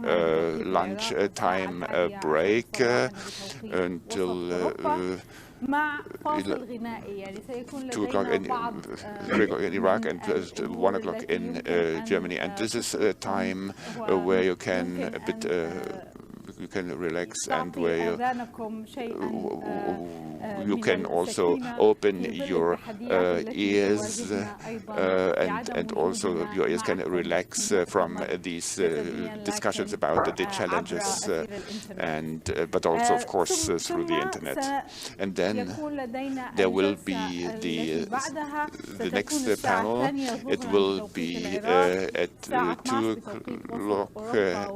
lunch time break until 2 o'clock in 3 o'clock in Iraq and 1 o'clock in Germany. And this is a time where you can relax, and where you can also open your ears, and also your ears can relax from these discussions about the challenges, but also, of course, through the internet. And then there will be the next panel. It will be at 2 o'clock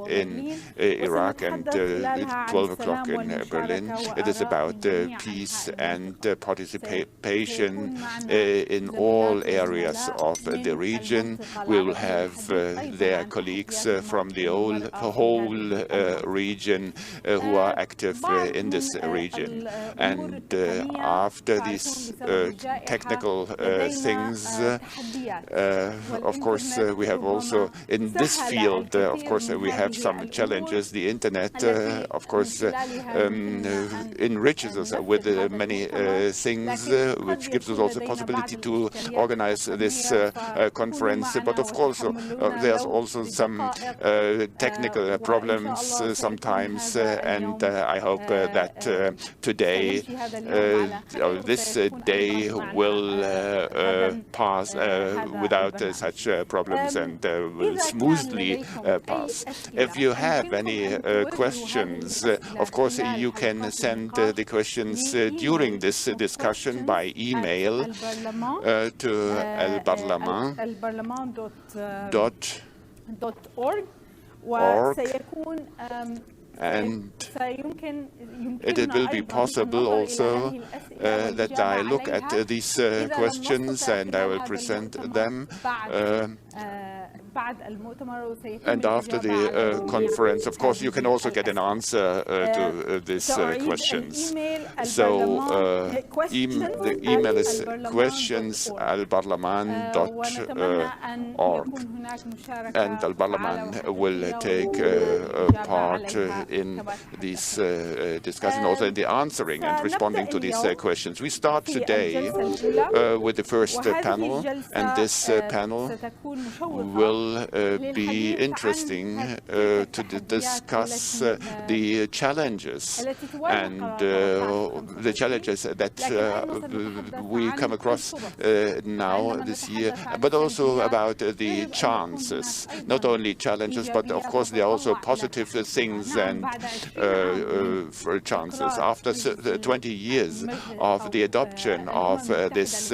in Iraq and 12 o'clock in Berlin. It is about peace and participation in all areas of the region. We will have their colleagues from the whole region who are active in this region. And after these technical things, of course, we have also in this field, of course, we have some challenges. The internet, of course, enriches us with many things, which gives us also the possibility to organize this conference. But of course, there's also some technical problems sometimes, and I hope that today, this day will pass without such problems and will smoothly pass. If you have any questions, of course, you can send the questions during this discussion by email to elbarlament.org. And it will be possible also that I look at these questions and I will present them. And after the conference, of course, you can also get an answer to these questions. So the email is questions@elbarlament.org, and elbarlament will take part in these discussions, also in the answering and responding to these questions. We start today with the first panel, and this panel will be interesting to discuss the challenges and the challenges that we come across now this year, but also about the chances. Not only challenges, but of course there are also positive things and for chances. After 20 years of the adoption of this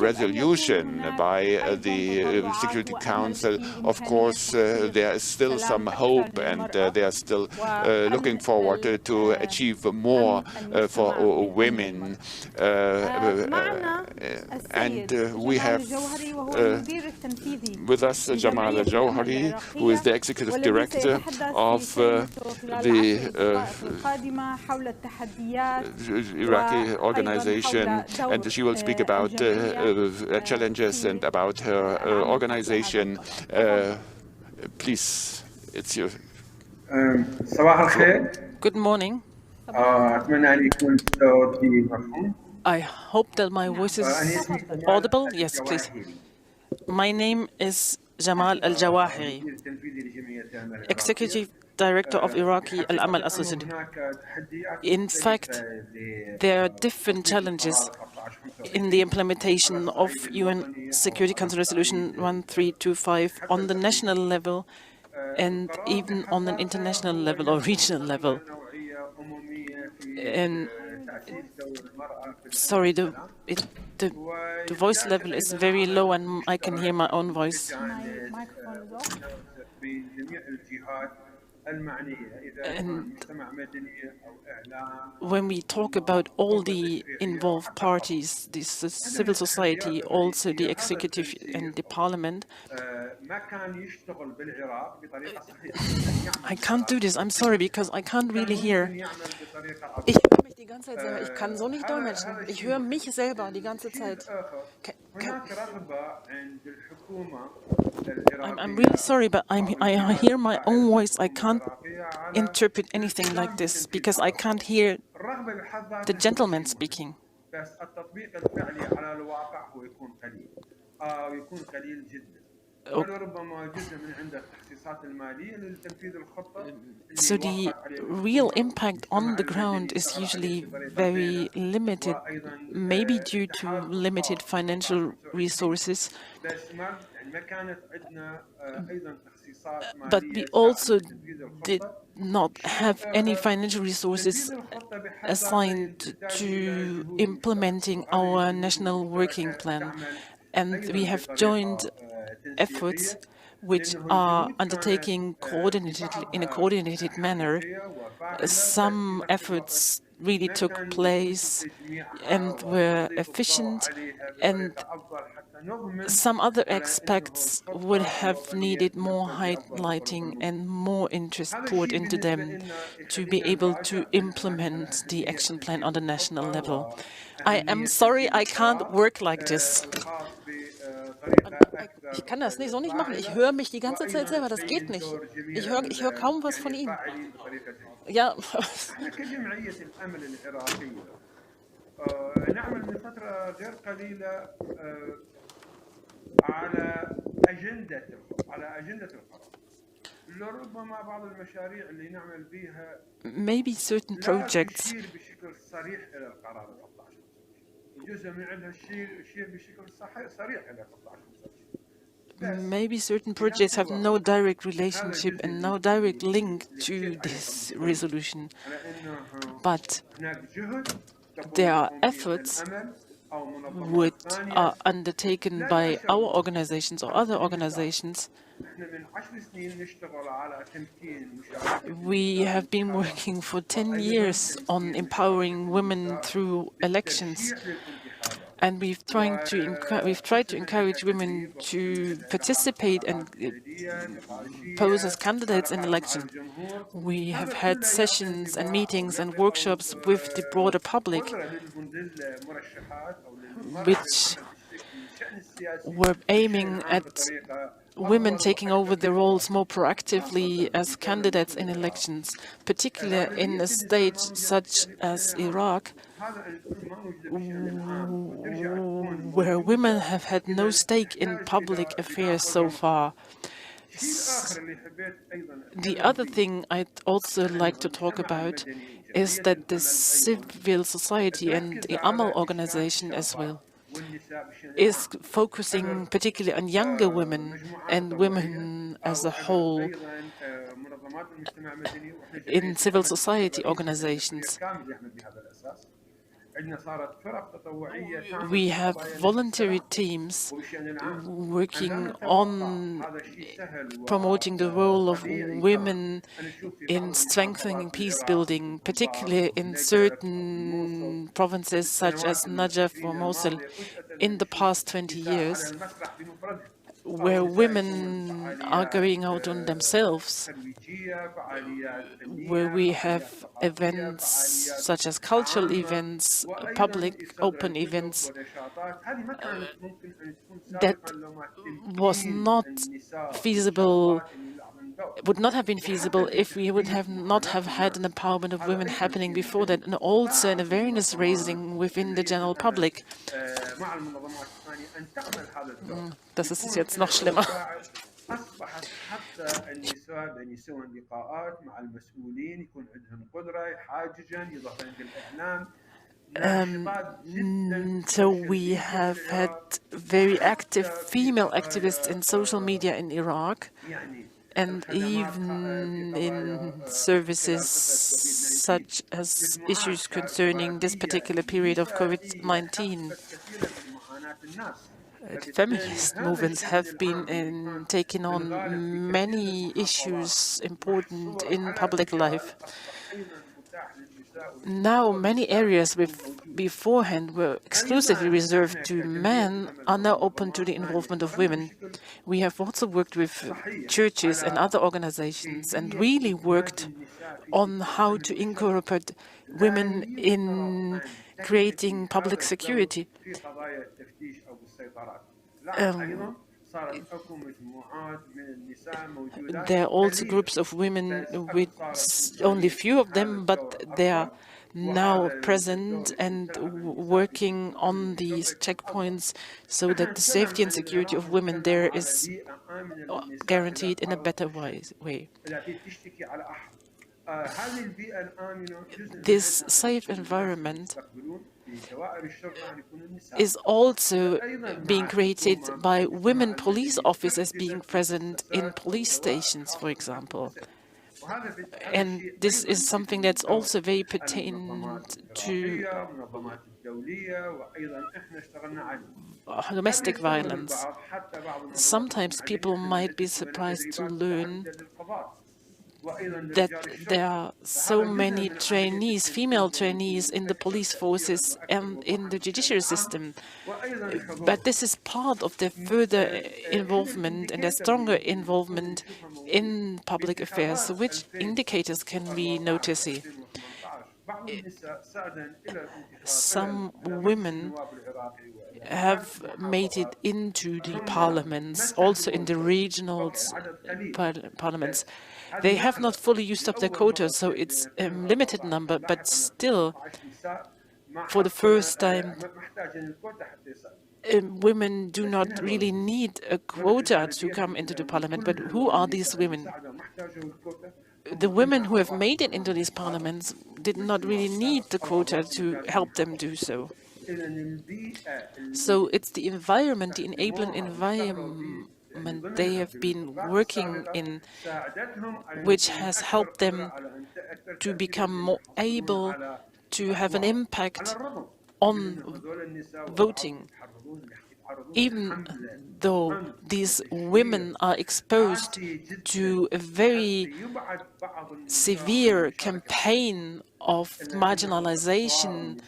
resolution by the Security Council, of course, there is still some hope, and they are still looking forward to achieve more for women. And we have with us Jamal al-Jawhari, who is the Executive Director of the Iraqi organization, and she will speak about challenges and about her organization. Please, it's your. Good morning. I hope that my voice is audible. Yes, please. My name is Jamal al-Jawahiri, Executive Director of Iraqi Al-Amal Association. In fact, there are different challenges in the implementation of UN Security Council Resolution 1325 on the national level and even on an international level or regional level. And sorry, the voice level is very low and I can hear my own voice. And when we talk about all the involved parties, the civil society, also the executive and the parliament, I can't do this. I'm sorry, because I can't really hear. Ich höre mich die ganze Zeit selber. Ich kann so nicht dolmetschen. Ich höre mich selber die ganze Zeit. I'm really sorry, but I hear my own voice. I can't interpret anything like this because I can't hear the gentleman speaking. So the real impact on the ground is usually very limited, maybe due to limited financial resources. But we also did not have any financial resources assigned to implementing our national working plan. And we have joined efforts which are undertaken in a coordinated manner. Some efforts really took place and were efficient, and some other aspects would have needed more highlighting and more interest poured into them to be able to implement the action plan on the national level. I am sorry, I can't work like this. Ich kann das so nicht machen. Ich höre mich die ganze Zeit selber. Das geht nicht. Ich höre kaum was von ihm. Ja. احنا كجمعية الأمل العراقية نعمل من فترة غير قليلة على أجندة القرار. لربما بعض المشاريع اللي نعمل بها maybe certain projects تشير بشكل صريح إلى القرار 13. جزء من عندها يشير بشكل صريح إلى 13. Maybe certain projects have no direct relationship and no direct link to this resolution, but there are efforts which are undertaken by our organizations or other organizations. We have been working for 10 years on empowering women through elections. And we've tried to encourage women to participate and pose as candidates in elections. We have had sessions and meetings and workshops with the broader public, which were aiming at women taking over the roles more proactively as candidates in elections, particularly in a state such as Iraq, where women have had no stake in public affairs so far. The other thing I'd also like to talk about is that the civil society and the Amal organization as well is focusing particularly on younger women and women as a whole in civil society organizations. We have voluntary teams working on promoting the role of women in strengthening peacebuilding, particularly in certain provinces such as Najaf or Mosul in the past 20 years, where women are going out on themselves, where we have events such as cultural events, public open events, that was not feasible, would not have been feasible if we would have not have had an empowerment of women happening before that, and also an awareness raising within the general public. Das ist jetzt noch schlimmer. So we have had very active female activists in social media in Iraq, and even in services such as issues concerning this particular period of COVID-19. Feminist movements have been taking on many issues important in public life. Now, many areas beforehand were exclusively reserved to men are now open to the involvement of women. We have also worked with churches and other organizations and really worked on how to incorporate women in creating public security. there are also groups of women with only few of them, but they are now present and working on these checkpoints so that the safety and security of women there is guaranteed in a better way. This safe environment is also being created by women police officers being present in police stations, for example. And this is something that's also very pertinent to domestic violence. Sometimes people might be surprised to learn that there are so many trainees, female trainees, in the police forces and in the judiciary system. But this is part of their further involvement and a stronger involvement in public affairs. So which indicators can we notice here? Some women have made it into the parliaments, also in the regional parliaments. They have not fully used up their quota, so it's a limited number, but still, for the first time, women do not really need a quota to come into the parliament. But who are these women? The women who have made it into these parliaments did not really need the quota to help them do so. So it's the environment, the enabling environment they have been working in, which has helped them to become more able to have an impact on voting. Even though these women are exposed to a very severe campaign of marginalization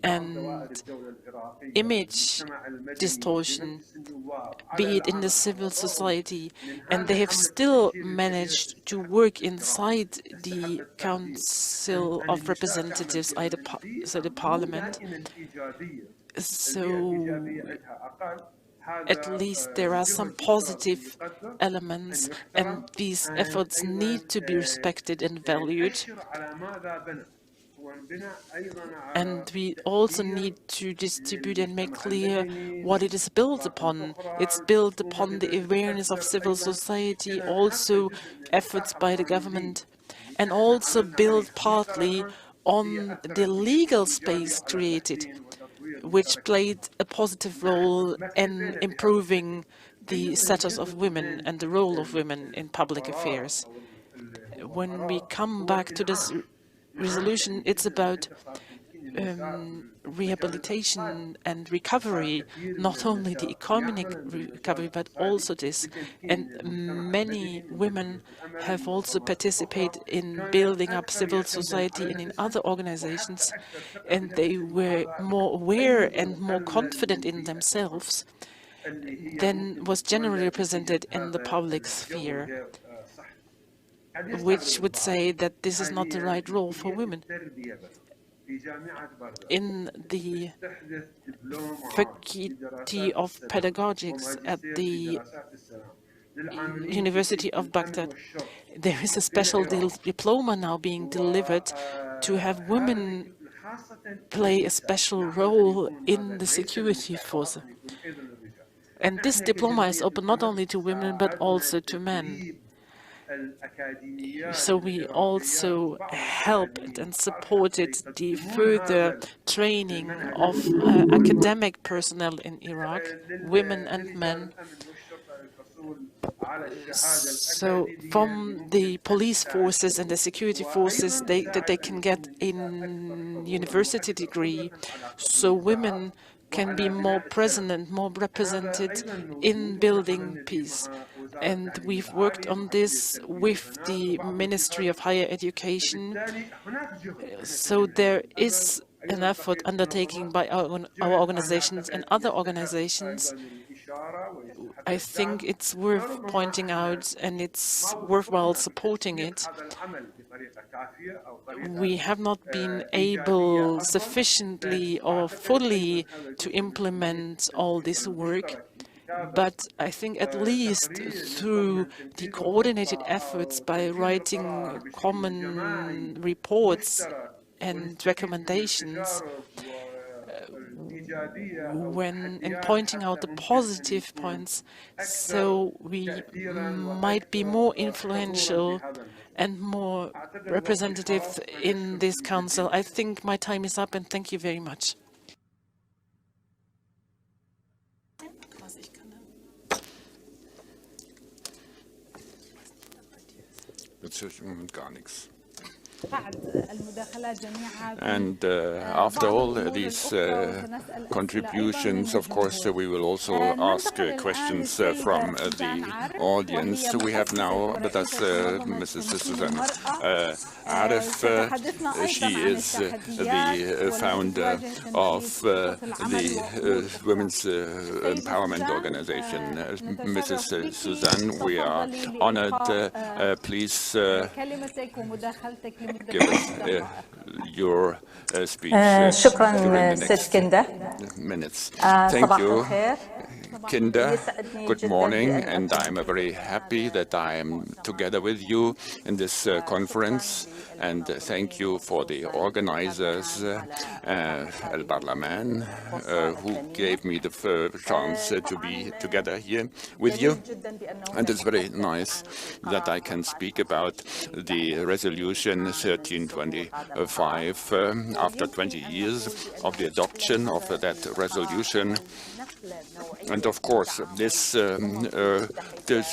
and image distortion, be it in the civil society, and they have still managed to work inside the Council of Representatives, so the Parliament. So at least there are some positive elements, and these efforts need to be respected and valued. And we also need to distribute and make clear what it is built upon. It's built upon the awareness of civil society, also efforts by the government, and also built partly on the legal space created, which played a positive role in improving the status of women and the role of women in public affairs. When we come back to this resolution, it's about rehabilitation and recovery, not only the economic recovery, but also this. And many women have also participated in building up civil society and in other organizations, and they were more aware and more confident in themselves than was generally represented in the public sphere, which would say that this is not the right role for women. In the Faculty of Pedagogics at the University of Baghdad, there is a special diploma now being delivered to have women play a special role in the security force. And this diploma is open not only to women, but also to men. So we also helped and supported the further training of academic personnel in Iraq, women and men. So from the police forces and the security forces, that they can get a university degree, so women can be more present and more represented in building peace. And we've worked on this with the Ministry of Higher Education. So there is an effort undertaken by our organizations and other organizations. I think it's worth pointing out, and it's worthwhile supporting it. We have not been able sufficiently or fully to implement all this work, But I think at least through the coordinated efforts by writing common reports and recommendations, and pointing out the positive points, so we might be more influential and more representative in this council. I think my time is up, and thank you very much. Jetzt höre ich im Moment gar nichts. And after all these contributions, of course, we will also ask questions from the audience. We have now with us Mrs. Susan Arif. She is the founder of the Women's Empowerment Organization. Mrs. Susan, we are honored. Please give us your speech during the next minutes. Thank you, Kinder. Good morning, and I'm very happy that I am together with you in this conference. And thank you for the organizers, elbarlament, who gave me the chance to be together here with you. And it's very nice that I can speak about the resolution 1325 after 20 years of the adoption of that resolution. And of course, this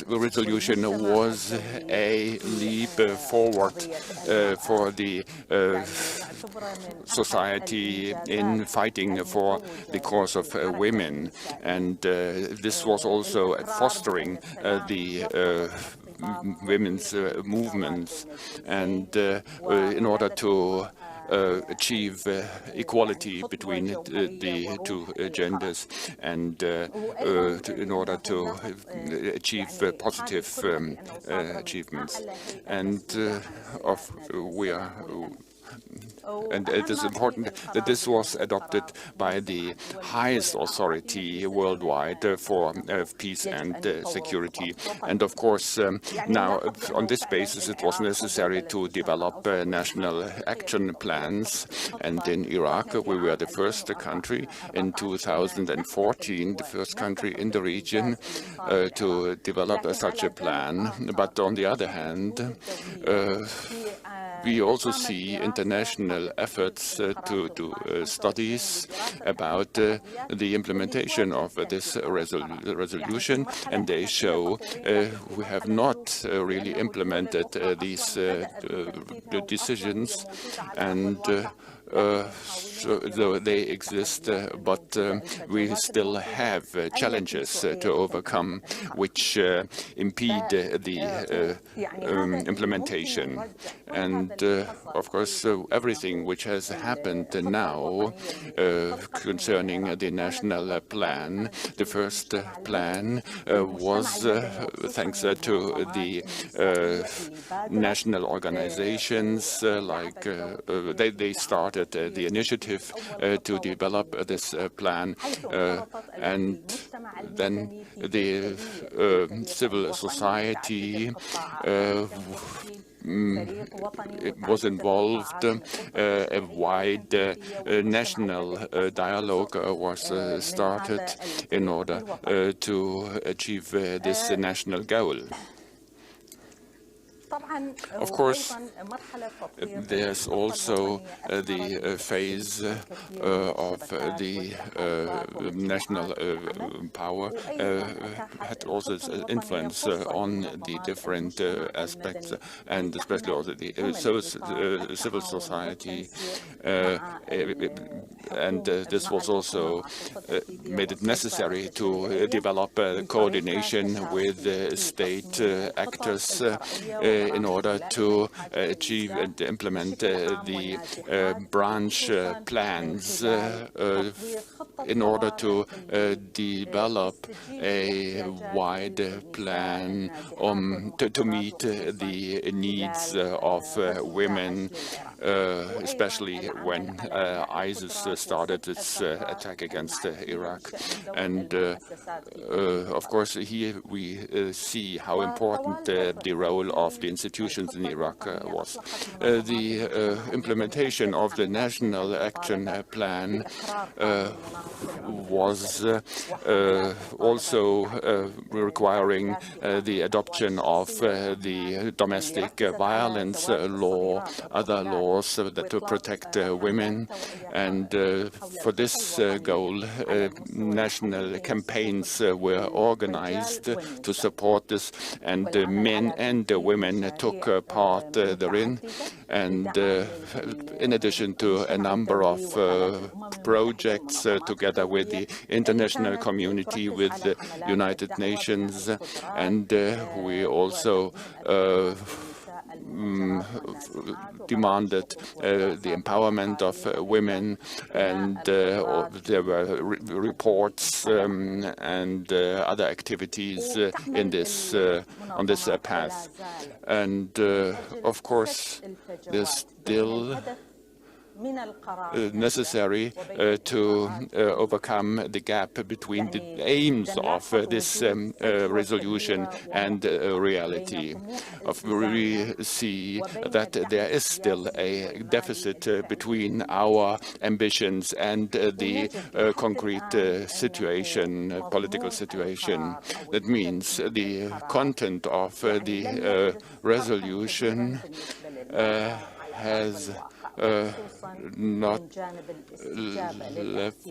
resolution was a leap forward for the society in fighting for the cause of women. And this was also fostering the women's movements, and in order to achieve equality between the two genders, and in order to achieve positive achievements. And and it is important that this was adopted by the highest authority worldwide for peace and security. And of course, now on this basis, it was necessary to develop national action plans. And in Iraq, we were the first country in 2014, the first country in the region to develop such a plan. But on the other hand, we also see international efforts to do studies about the implementation of this resolution, and they show we have not really implemented these decisions, and though they exist, but we still have challenges to overcome which impede the implementation. And of course, everything which has happened now concerning the national plan, the first plan was thanks to the national organizations, like they started the initiative to develop this plan, and then the civil society was involved. A wide national dialogue was started in order to achieve this national goal. Of course, there's also the phase of the national power had also influence on the different aspects, and especially also the civil society, and this was also made it necessary to develop coordination with state actors in order to achieve and implement the branch plans in order to develop a wide plan to meet the needs of women especially when ISIS started its attack against Iraq. And of course, here we see how important the role of the institutions in Iraq was. The implementation of the National Action Plan was also requiring the adoption of the domestic violence law, other laws that to protect women. And for this goal, national campaigns were organized to support this, and men and women took part therein. And in addition to a number of projects together with the international community, with the United Nations, and we also demanded the empowerment of women, and there were reports and other activities in this on this path. And of course, there's still necessary to overcome the gap between the aims of this resolution and reality. We see that there is still a deficit between our ambitions and the concrete situation, political situation. That means the content of the resolution has not left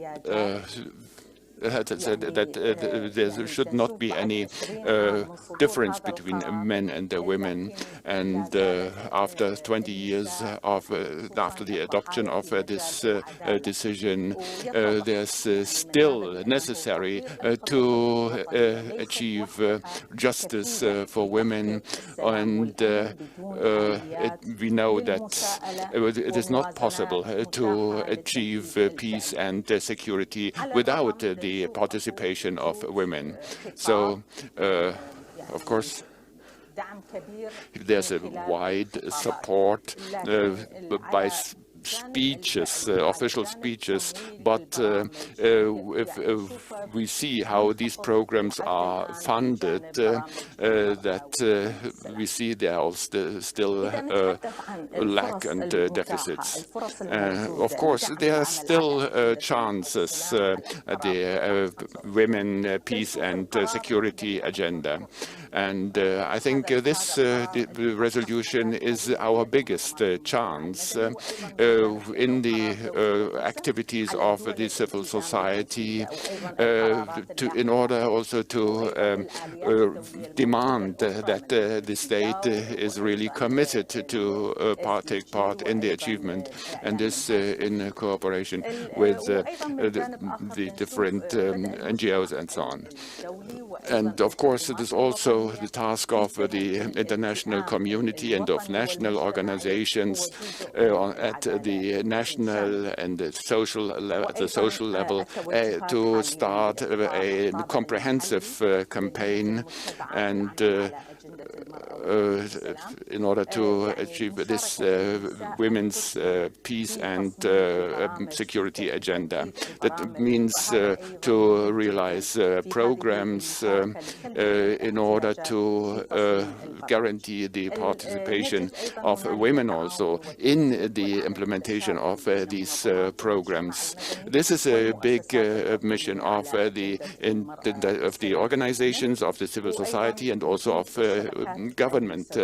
had said that there should not be any difference between men and women. And after 20 years of after the adoption of this decision, there's still necessary to achieve justice for women. And we know that it is not possible to achieve peace and security without the participation of women. So, of course, there's a wide support by speeches, official speeches, but if we see how these programs are funded, that we see there are still lack and deficits. Of course, there are still chances at the women, peace and security agenda. And I think this the resolution is our biggest chance in the activities of the civil society, in order also to demand that the state is really committed to take part in the achievement, and this in cooperation with the different NGOs and so on. And of course, it is also the task of the international community and of national organizations at the national and the social level to start a comprehensive campaign and in order to achieve this women's peace and security agenda. That means to realize programs in order to guarantee the participation of women also in the implementation of these programs. This is a big mission of the organizations of the civil society and also of government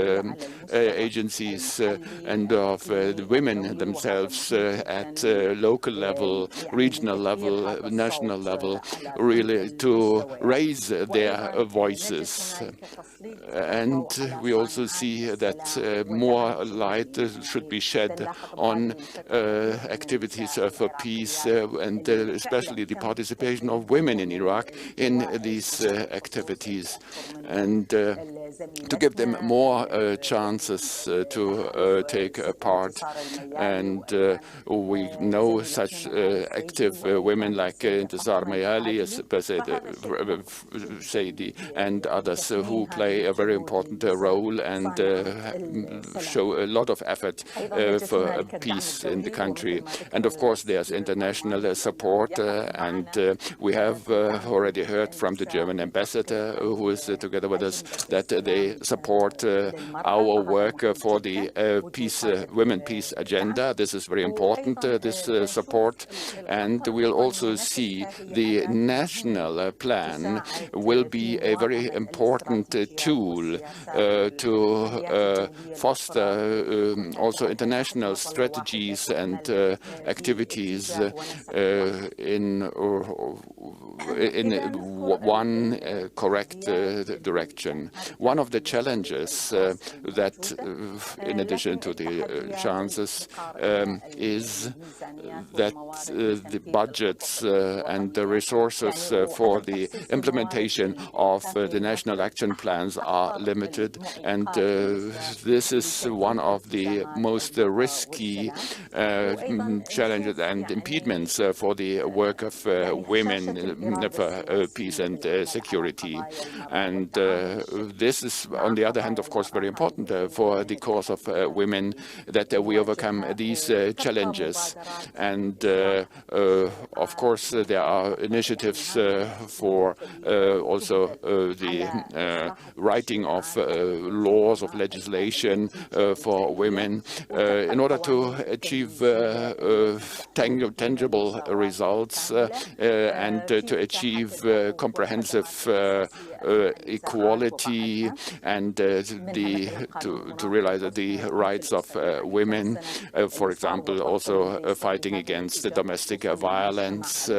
agencies and of the women themselves at local level, regional level, national level, really to raise their voices. And we also see that more light should be shed on activities for peace and especially the participation of women in Iraq in these activities, and to give them them more chances to take part. And we know such active women like Intisar Mayali, Saidi, and others who play a very important role and show a lot of effort for peace in the country. And of course, there's international support, and we have already heard from the German ambassador, who is together with us, that they support our work for the women peace agenda. This is very important, this support. And we'll also see the national plan will be a very important tool to foster also international strategies and activities in one correct direction. One of the challenges that, in addition to the chances, is that the budgets and the resources for the implementation of the national action plans are limited, and this is one of the most risky challenges and impediments for the work of women for peace and security. And this is, on the other hand, of course, very important for the cause of women, that we overcome these challenges. And of course, there are initiatives for also the writing of laws, of legislation for women in order to achieve tangible results and to achieve comprehensive equality and to realize the rights of women, for example, also fighting against domestic violence.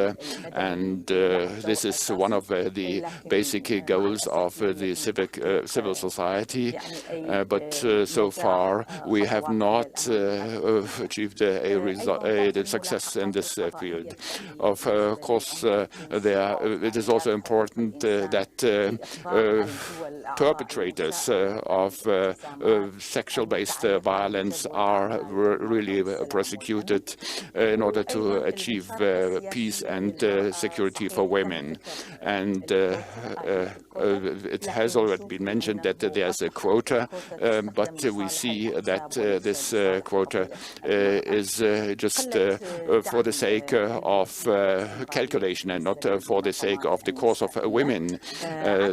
And this is one of the basic goals of the civil society. But so far, we have not achieved a success in this field. Of course, it is also important that perpetrators of sexual-based violence are really prosecuted in order to achieve peace and security for women. And it has already been mentioned that there's a quota, but we see that this quota is just for the sake of calculation and not for the sake of the cause of women.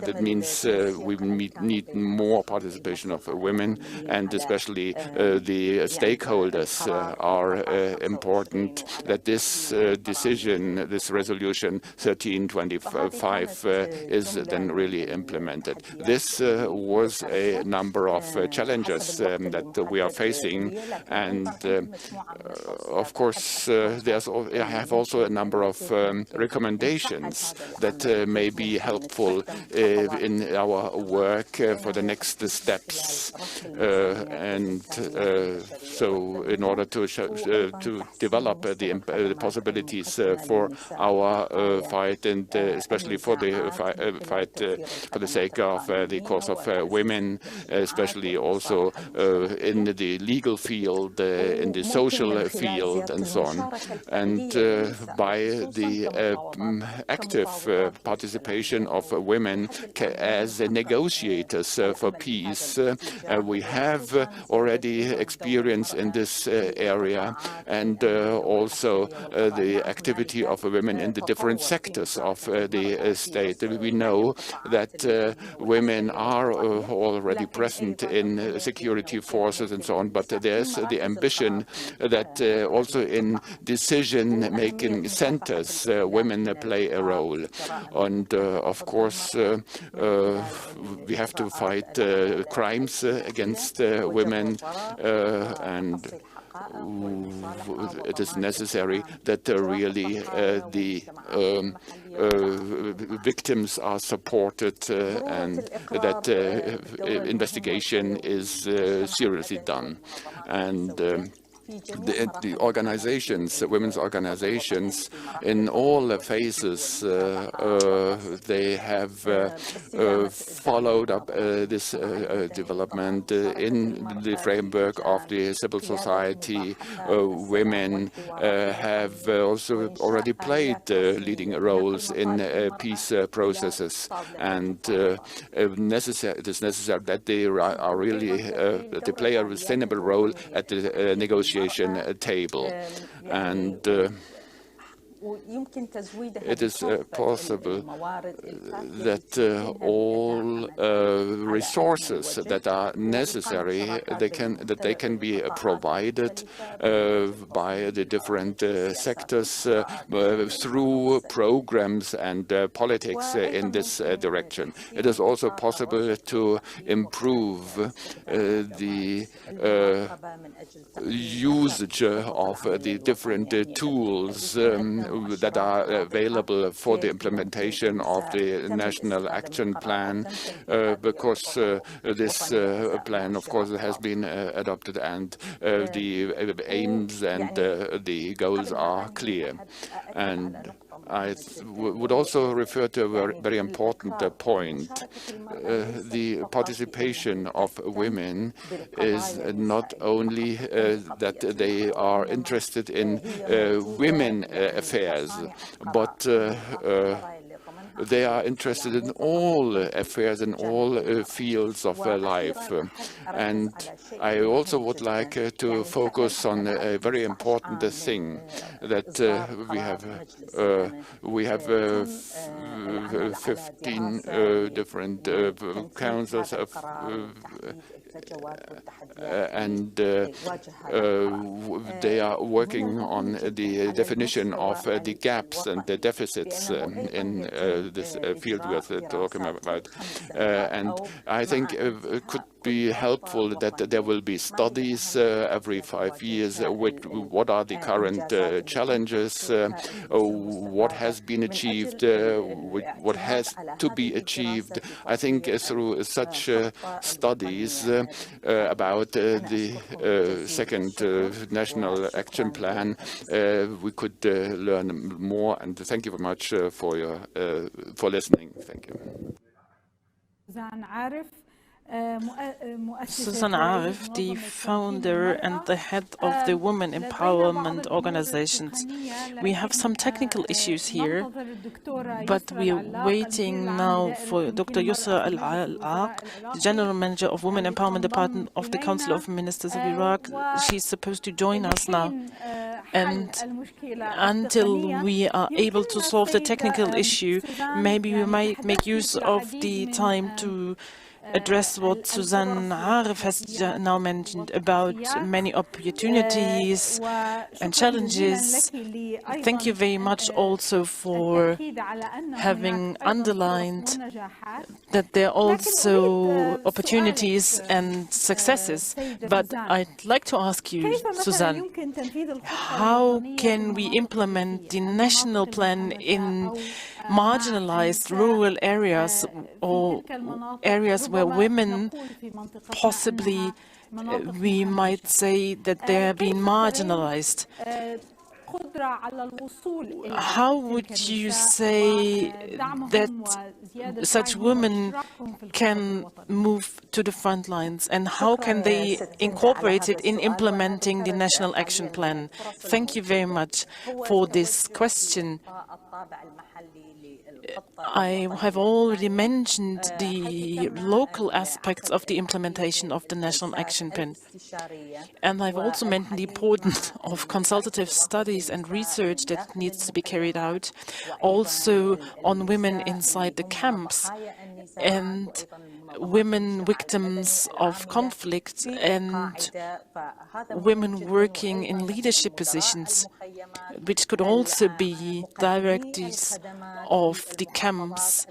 That means we need more participation of women, and especially the stakeholders are important, that this decision, this resolution 1325 is then really implemented. This was a number of challenges that we are facing, and of course I have also a number of recommendations that may be helpful in our work for the next steps, and so in order to develop the possibilities for our fight, and especially for the fight for the sake of the cause of women, especially also in the legal field, in the social field, and so on. And by the active participation of women as negotiators for peace, we have already experience in this area, and also the activity of women in the different sectors of the state. We know that women are already present in security forces and so on, but there's the ambition that also in decision-making centers, women play a role. And of course, we have to fight crimes against women, and it is necessary that really the victims are supported and that investigation is seriously done. And the organizations, women's organizations, in all the phases, they have followed up this development in the framework of the civil society. Women have also already played leading roles in peace processes, and it is necessary that they are really that they play a sustainable role at the negotiation table. And it is possible that all resources that are necessary, that they can be provided by the different sectors through programs and politics in this direction. It is also possible to improve the usage of the different tools that are available for the implementation of the National Action Plan, because this plan, of course, has been adopted, and the aims and the goals are clear. And I would also refer to a very important point. The participation of women is not only that they are interested in women affairs, but they are interested in all affairs, in all fields of life. And I also would like to focus on a very important thing, that we have 15 different councils of and they are working on the definition of the gaps and the deficits in this field we are talking about. And I think it could be helpful that there will be studies every 5 years with what are the current challenges, what has been achieved, what has to be achieved. I think through such studies about the second National Action Plan, we could learn more. And thank you very much for listening. Thank you. Susan Arif, the founder and the head of the women empowerment organizations. We have some technical issues here, but we are waiting now for Dr. Yusra Al-Aq, the General Manager of Women Empowerment Department of the Council of Ministers of Iraq. She's supposed to join us now. And until we are able to solve the technical issue, maybe we might make use of the time to address what Susan Arif has now mentioned about many opportunities and challenges. Thank you very much also for having underlined that there are also opportunities and successes. But I'd like to ask you, Susan, how can we implement the national plan in marginalized rural areas or areas where women possibly, we might say that they are being marginalized? How would you say that such women can move to the front lines, and how can they incorporate it in implementing the National Action Plan? Thank you very much for this question. I have already mentioned the local aspects of the implementation of the National Action Plan. And I've also mentioned the importance of consultative studies and research that needs to be carried out, also on women inside the camps and women victims of conflict and women working in leadership positions, which could also be directors of the camps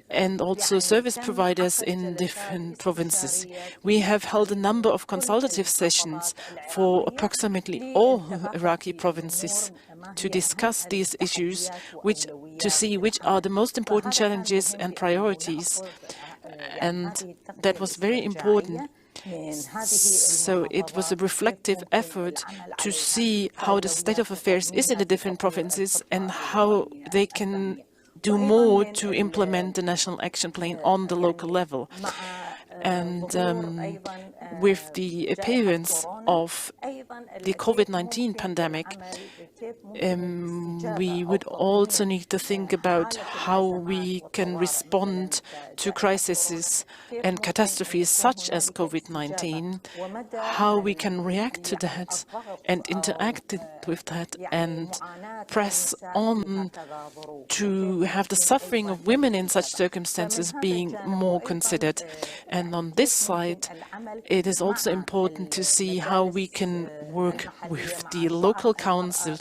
and also service providers in different provinces. We have held a number of consultative sessions for approximately all Iraqi provinces to discuss these issues, to see which are the most important challenges and priorities. And that was very important. So it was a reflective effort to see how the state of affairs is in the different provinces and how they can do more to implement the national action plan on the local level. And with the appearance of the COVID-19 pandemic, we would also need to think about how we can respond to crises and catastrophes such as COVID-19, how we can react to that and interact with that and press on to have the suffering of women in such circumstances being more considered. And on this side, it is also important to see how we can work with the local council,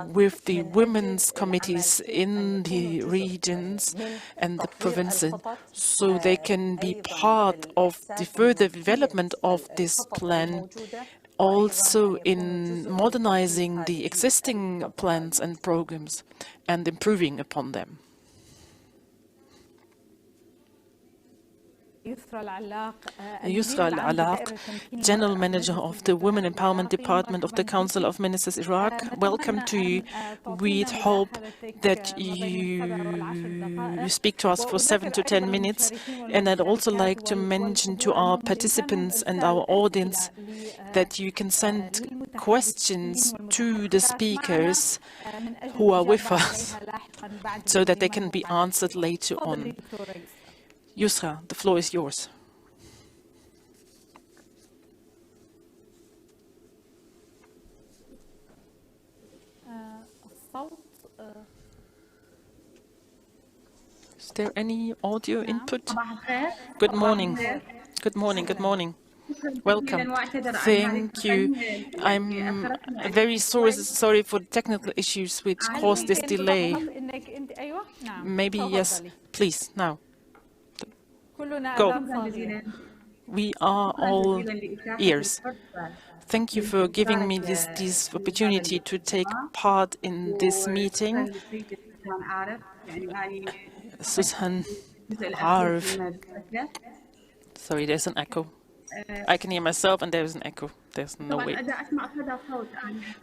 with the women's committees in the regions and the provinces, so they can be part of the further development of this plan, also in modernizing the existing plans and programs and improving upon them. Yusra Al-Alaq, General Manager of the Women Empowerment Department of the Council of Ministers Iraq. Welcome to you. We hope that you speak to us for 7 to 10 minutes. And I'd also like to mention to our participants and our audience that you can send questions to the speakers who are with us so that they can be answered later on. Yusra, the floor is yours. Is there any audio input? Good morning. Good morning. Good morning. Welcome. Thank you. I'm very sorry for the technical issues which caused this delay. Maybe yes. Please, now. Go. We are all ears. Thank you for giving me this opportunity to take part in this meeting. Susan Arf. Sorry, there's an echo. I can hear myself and there's an echo. There's no way.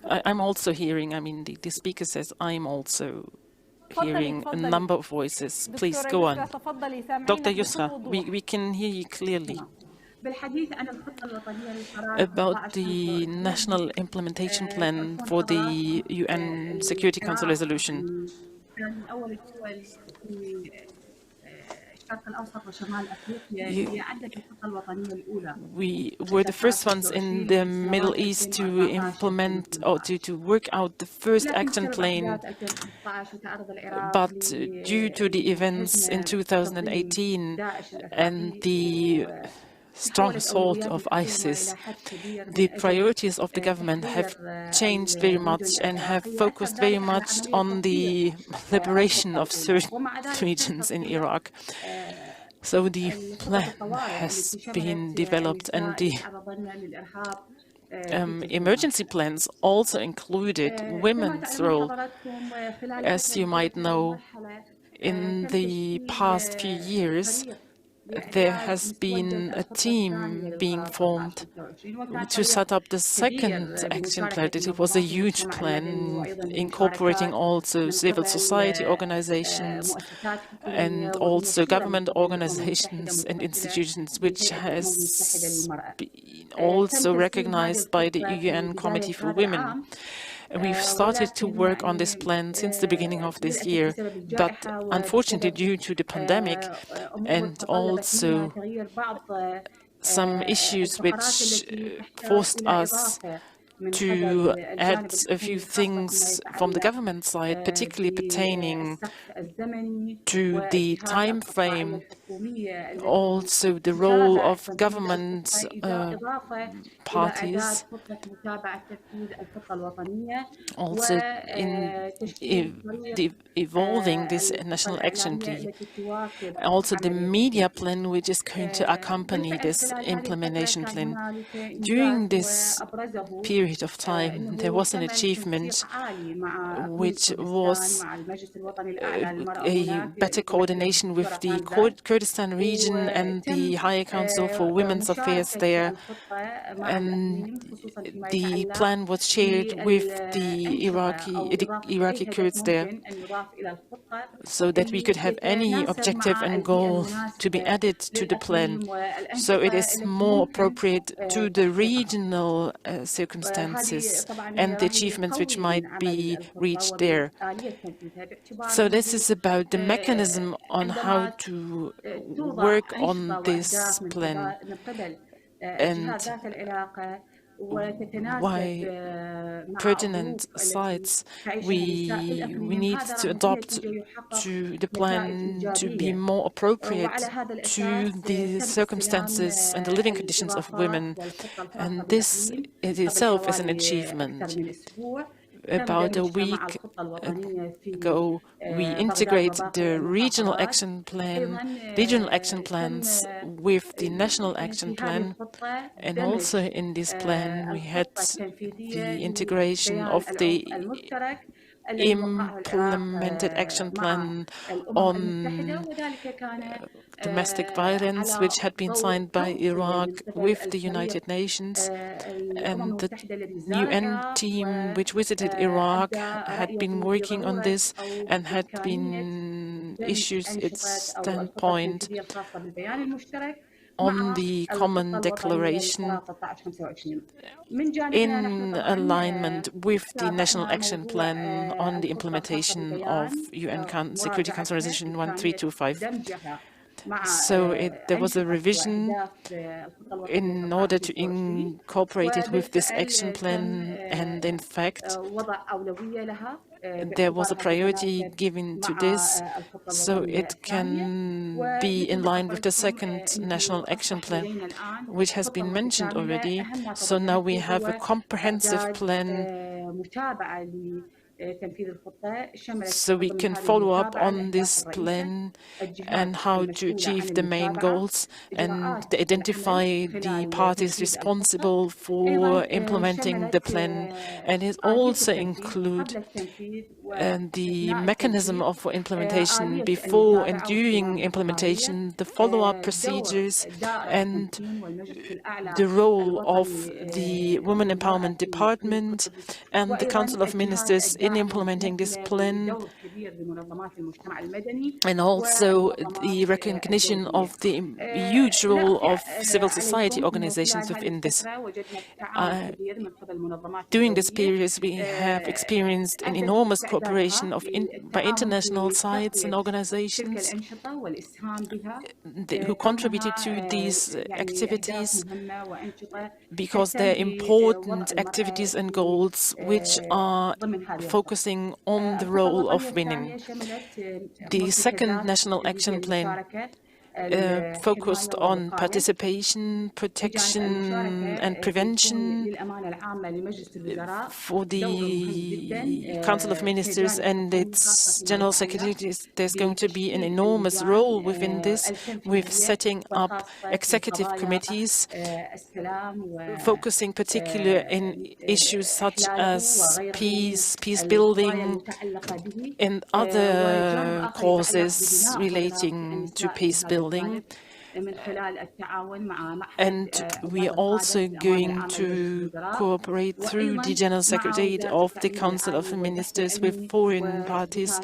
I'm also hearing, I mean, the speaker says I'm also hearing a number of voices. Please go on. Dr. Yusra, we can hear you clearly. About the national implementation plan for the UN Security Council resolution. We were the first ones in the Middle East to implement or to work out the first action plan, but due to the events in 2018 and the strong assault of ISIS, the priorities of the government have changed very much and have focused very much on the liberation of certain regions in Iraq. So the plan has been developed, and the emergency plans also included women's role. As you might know, in the past few years, there has been a team being formed to set up the second action plan. It was a huge plan incorporating also civil society organizations and also government organizations and institutions, which has been also recognized by the UN Committee for Women. We've started to work on this plan since the beginning of this year, but unfortunately due to the pandemic and also some issues which forced us to add a few things from the government side, particularly pertaining to the time frame, also the role of government parties, also in evolving this national action plan, also the media plan which is going to accompany this implementation plan. During this period of time, there was an achievement which was a better coordination with the Kurdistan region and the High Council for Women's Affairs there, and the plan was shared with the Iraqi Kurds there, so that we could have any objective and goal to be added to the plan. So it is more appropriate to the regional circumstances and the achievements which might be reached there. So this is about the mechanism on how to work on this plan, and why pertinent sites we need to adopt to the plan to be more appropriate to the circumstances and the living conditions of women. And this in itself is an achievement. About a week ago, we integrate the regional action plans with the national action plan, and also in this plan we had the integration of the implemented action plan on domestic violence, which had been signed by Iraq with the United Nations, and the UN team which visited Iraq had been working on this and had been issued its standpoint on the common declaration in alignment with the National Action Plan on the implementation of UN Security Council Resolution 1325. So there was a revision in order to incorporate it with this action plan, and in fact there was a priority given to this, so it can be in line with the second national action plan, which has been mentioned already. So now we have a comprehensive plan, so we can follow up on this plan and how to achieve the main goals and identify the parties responsible for implementing the plan. And it also includes the mechanism of implementation before and during implementation, the follow-up procedures, and the role of the Women Empowerment Department and the Council of Ministers in implementing this plan, and also the recognition of the huge role of civil society organizations within this. During this period, we have experienced an enormous cooperation by international sites and organizations who contributed to these activities, because they're important activities and goals which are focusing on the role of women. The second National Action Plan focused on participation, protection and prevention for the Council of Ministers and its General Secretaries. There's going to be an enormous role within this, with setting up executive committees, focusing particularly in issues such as peace building, and other causes relating to peace building. And we are also going to cooperate through the General Secretariat of the Council of Ministers with foreign parties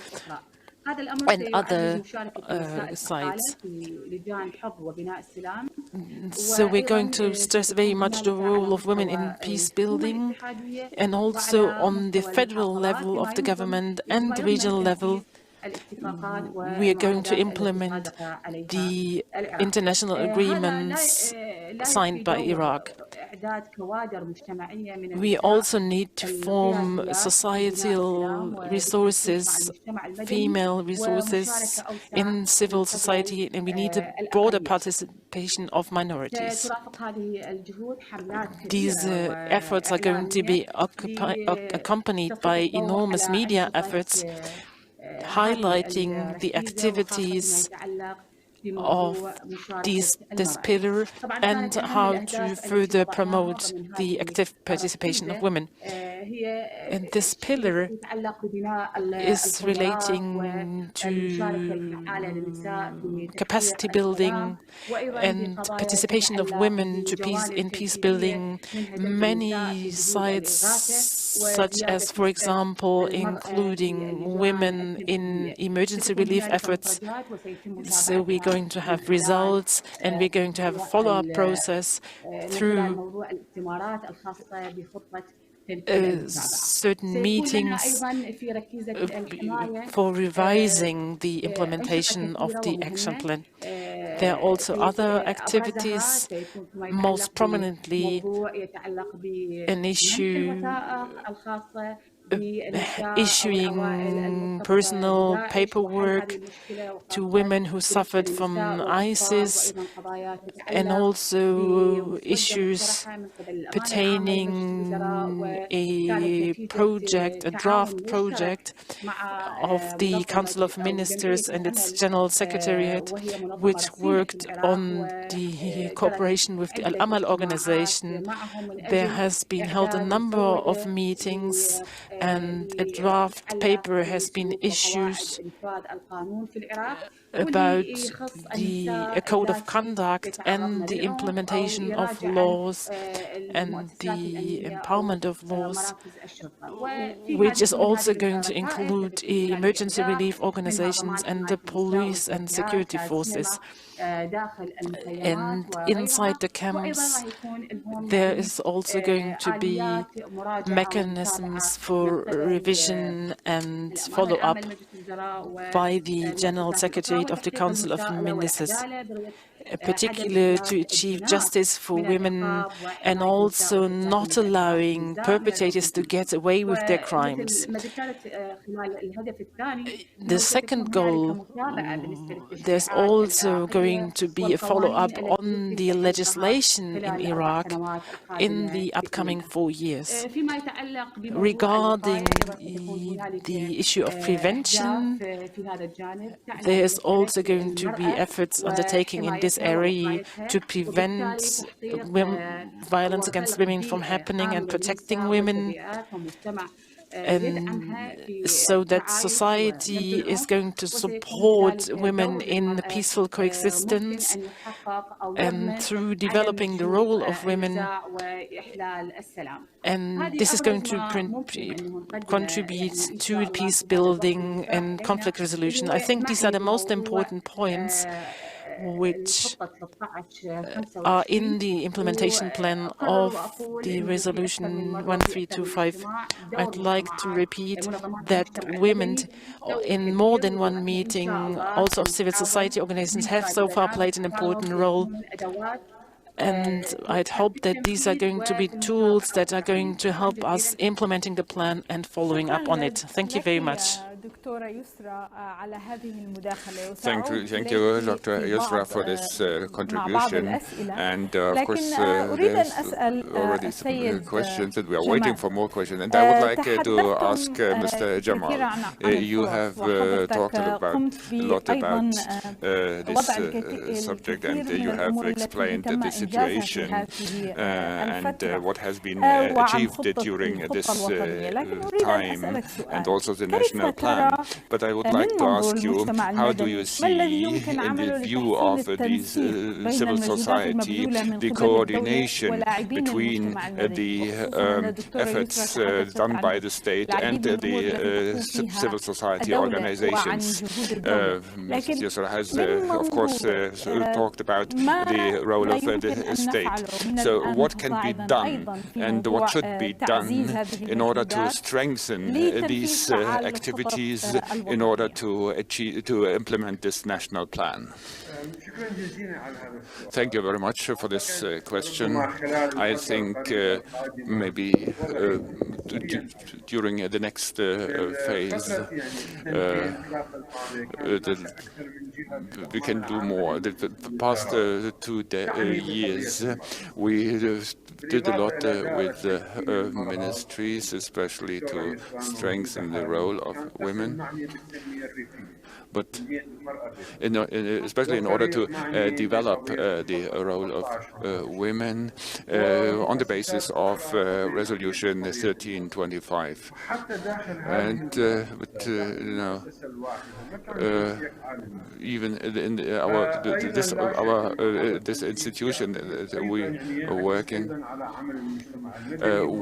and other sides. So we're going to stress very much the role of women in peace building, and also on the federal level of the government and the regional level. We are going to implement the international agreements signed by Iraq. We also need to form societal resources, female resources in civil society, and we need a broader participation of minorities. These efforts are going to be accompanied by enormous media efforts, highlighting the activities of this pillar and how to further promote the active participation of women. And this pillar is relating to capacity building and participation of women in peace building. Many sites, such as, for example, including women in emergency relief efforts. So we're going to have results and we're going to have a follow-up process through certain meetings for revising the implementation of the action plan. There are also other activities, most prominently an issue issuing personal paperwork to women who suffered from ISIS, and also issues pertaining a draft project of the Council of Ministers and its General Secretariat, which worked on the cooperation with the Al-Amal organization. There has been held a number of meetings and a draft paper has been issued about a code of conduct and the implementation of laws and the empowerment of laws, which is also going to include emergency relief organizations and the police and security forces. And inside the camps, there is also going to be mechanisms for revision and follow-up by the General Secretariat of the Council of Ministers, particularly to achieve justice for women and also not allowing perpetrators to get away with their crimes. The second goal, there's also going to be a follow-up on the legislation in Iraq in the upcoming 4 years. Regarding the issue of prevention, there is also going to be efforts undertaken in this area to prevent violence against women from happening and protecting women, and so that society is going to support women in peaceful coexistence and through developing the role of women. And this is going to contribute to peace building and conflict resolution. I think these are the most important points which are in the implementation plan of the resolution 1325. I'd like to repeat that women in more than one meeting, also of civil society organizations, have so far played an important role. And I'd hope that these are going to be tools that are going to help us implementing the plan and following up on it. Thank you very much. Thank you, Dr. Yusra, for this contribution. And of course, there's already some questions, and we are waiting for more questions. And I would like to ask Mr. Jamal. You have talked a lot about this subject, and you have explained the situation and what has been achieved during this time, and also the national plan. But I would like to ask you, how do you see, in the view of these civil society, the coordination between the efforts done by the state and the civil society organizations? Mr. Yusra has, of course, talked about the role of the state. So what can be done and what should be done in order to strengthen these activities in order to implement this national plan? Thank you very much for this question. I think maybe during the next phase we can do more. The past 2 years we did a lot with ministries, especially to strengthen the role of women. but especially in order to develop the role of women on the basis of Resolution 1325. And even in this institution that we are working,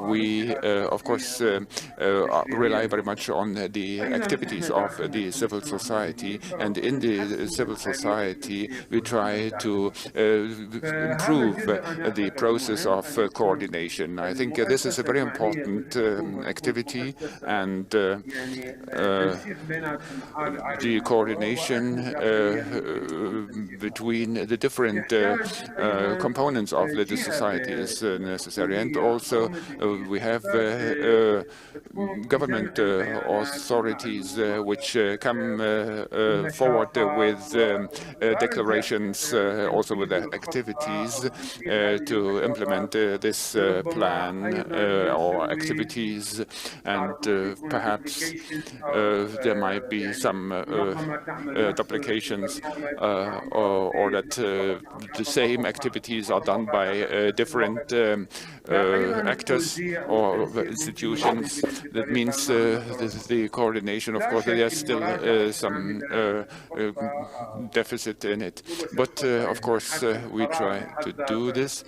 we of course rely very much on the activities of the civil society, and in the civil society we try to improve the process of coordination. I think this is a very important activity, and the coordination between the different components of the society is necessary. And also we have government authorities which come forward with declarations, also with activities to implement this plan or activities, and perhaps there might be some duplications or that the same activities are done by different actors or institutions. That means the coordination, of course, there's still some deficit in it. But of course, we try to do this.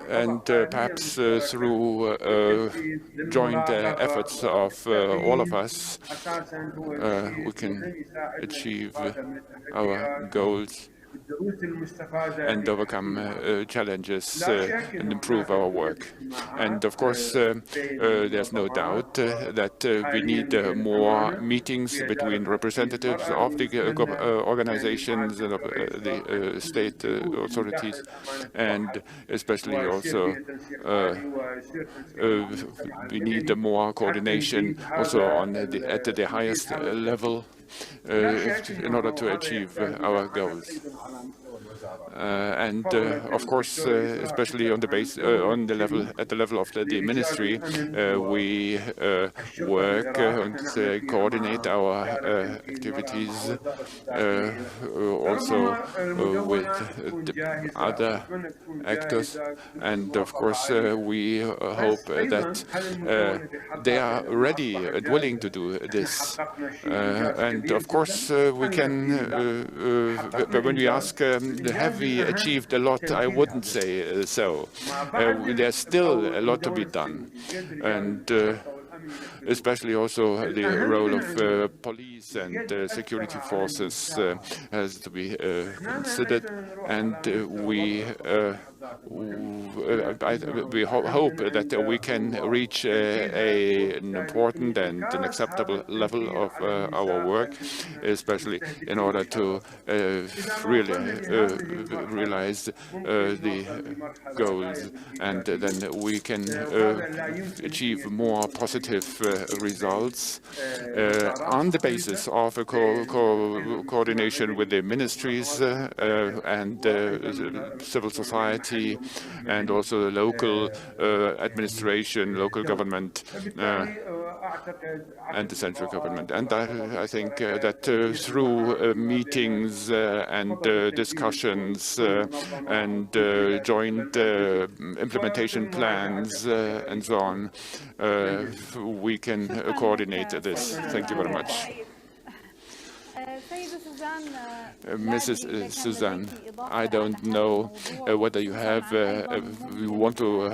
And perhaps through joint efforts of all of us, we can achieve our goals and overcome challenges and improve our work. And of course, there's no doubt that we need more meetings between representatives of the organizations and of the state authorities, and especially also we need more coordination also at the highest level in order to achieve our goals. And of course, especially on the level of the ministry, we work and coordinate our activities also with the other actors. And of course, we hope that they are ready and willing to do this. And of course, we can, when we ask, have we achieved a lot? I wouldn't say so. There's still a lot to be done. And especially also the role of police and security forces has to be considered. And we hope that we can reach an important and an acceptable level of our work, especially in order to really realize the goals, and then we can achieve more positive results on the basis of a coordination with the ministries and civil society, and also the local administration, local government, and the central government. And I think that through meetings and discussions and joint implementation plans and so on, we can coordinate this. Thank you very much. Mrs. Suzanne, I don't know whether you want to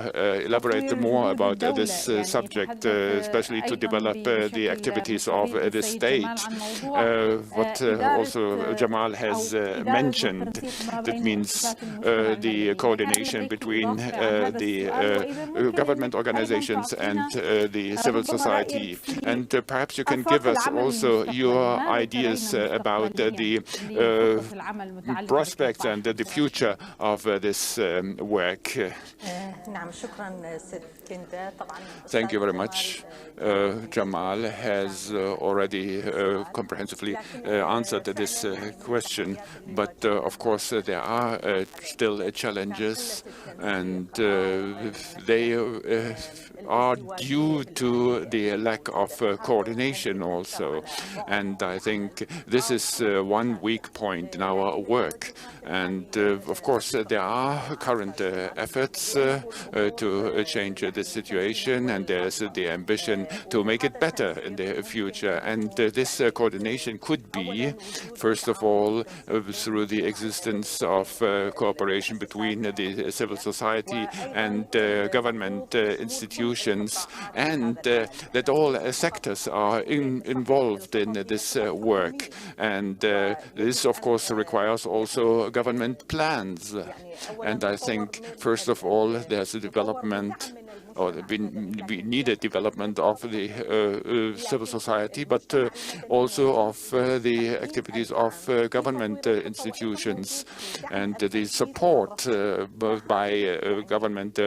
elaborate more about this subject, especially to develop the activities of the state. What also Jamal has mentioned, that means the coordination between the government organizations and the civil society. And perhaps you can give us also your ideas about the prospects and the future of this work. Thank you very much. Jamal has already comprehensively answered this question, but of course there are still challenges, and they are due to the lack of coordination also. And I think this is one weak point in our work. And of course, there are current efforts to change the situation, and there's the ambition to make it better in the future. And this coordination could be, first of all, through the existence of cooperation between the civil society and government institutions, and that all sectors are involved in this work. And this, of course, requires also government plans. And I think, first of all, there's a development, or we need a development of the civil society, but also of the activities of government institutions and the support by government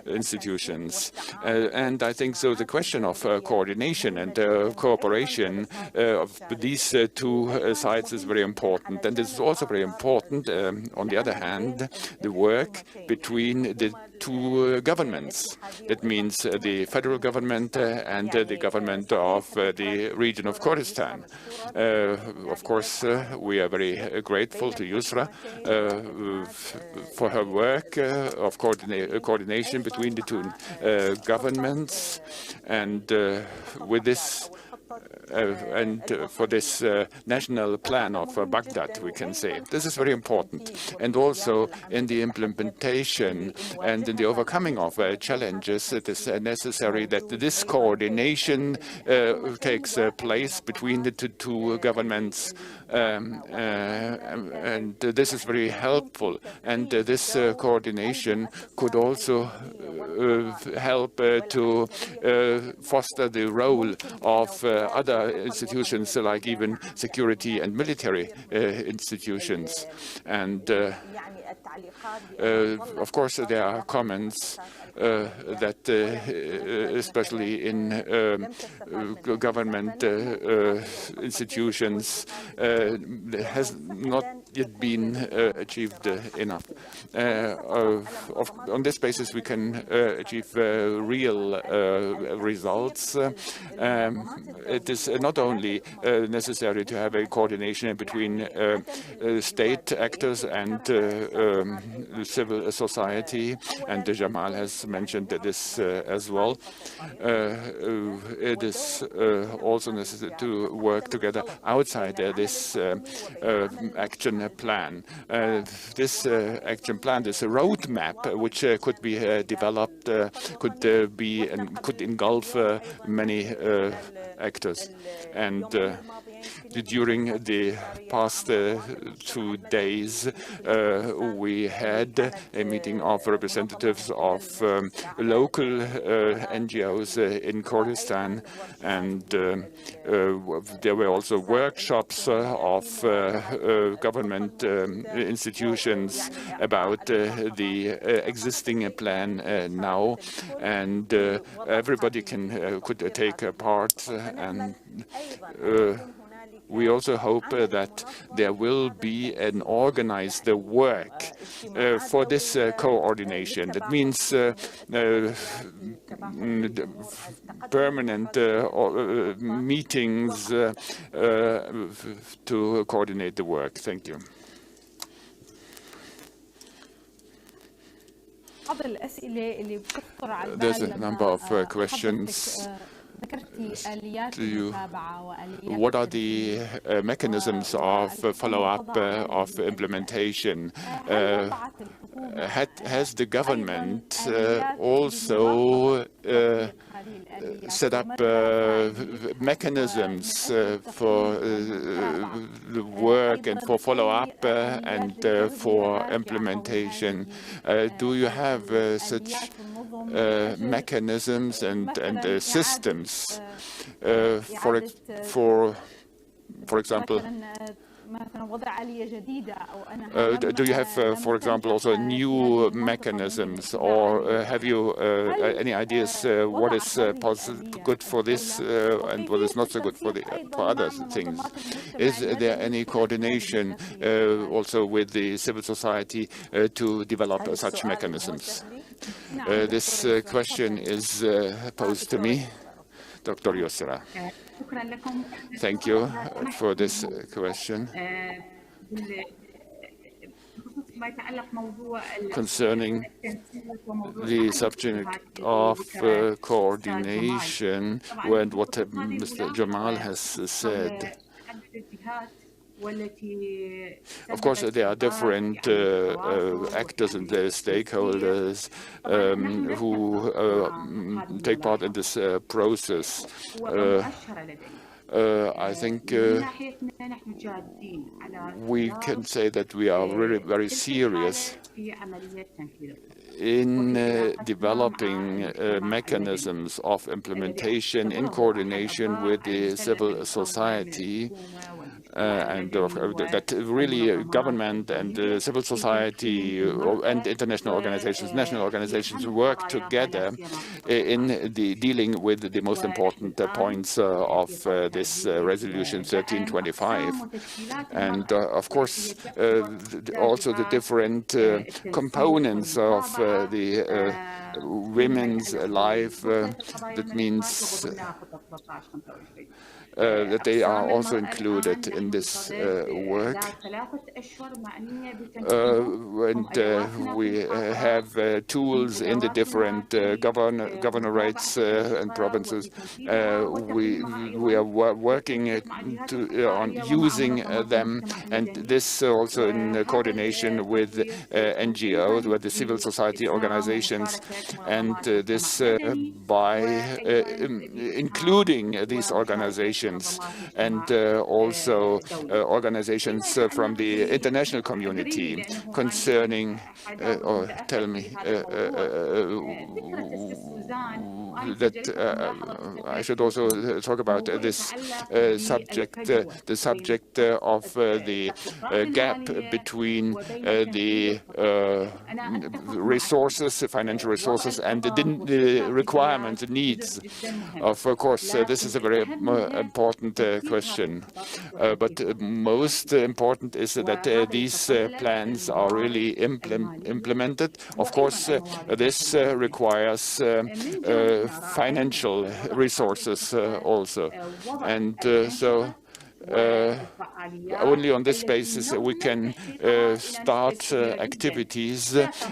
institutions. And I think so the question of coordination and cooperation of these two sides is very important. And this is also very important, on the other hand, the work between the two governments. That means the federal government and the government of the region of Kurdistan. Of course, we are very grateful to Yusra for her work of coordination between the two governments, and with this and for this national plan of Baghdad, we can say. This is very important. And also in the implementation and in the overcoming of challenges, it is necessary that this coordination takes place between the two governments. And this is very helpful. And this coordination could also help to foster the role of other institutions, like even security and military institutions. And of course, there are comments that, especially in government institutions, has not yet been achieved enough. On this basis, we can achieve real results. It is not only necessary to have a coordination between state actors and civil society, and Jamal has mentioned this as well. It is also necessary to work together outside this action plan. This action plan, this roadmap, which could be developed, could engulf many actors. And during the past 2 days, we had a meeting of representatives of local NGOs in Kurdistan, and there were also workshops of government institutions about the existing plan now, and everybody could take part. And we also hope that there will be an organized work for this coordination. That means permanent meetings to coordinate the work. Thank you. There's a number of questions. What are the mechanisms of follow-up of implementation? Has the government also set up mechanisms for the work and for follow-up and for implementation? Do you have such mechanisms and systems? For example, Do you have, for example, also new mechanisms, or have you any ideas what is good for this and what is not so good for other things? Is there any coordination also with the civil society to develop such mechanisms? This question is posed to me. Dr. Yusra. Thank you for this question. Concerning the subject of coordination and what Mr. Jamal has said, of course, there are different actors and stakeholders who take part in this process. I think we can say that we are really very serious in developing mechanisms of implementation in coordination with the civil society, and that really government and civil society and international organizations, national organizations work together in dealing with the most important points of this resolution 1325. And of course, also the different components of the women's life, that means that they are also included in this work. And we have tools in the different governorates and provinces. We are working on using them, and this also in coordination with NGOs, with the civil society organizations, and this by including these organizations and also organizations from the international community concerning, or tell me that I should also talk about this subject, the subject of the gap between the resources, financial resources, and the requirements, the needs. Of course, this is a very important question, but most important is that these plans are really implemented. Of course, this requires financial resources also, and so only on this basis we can start activities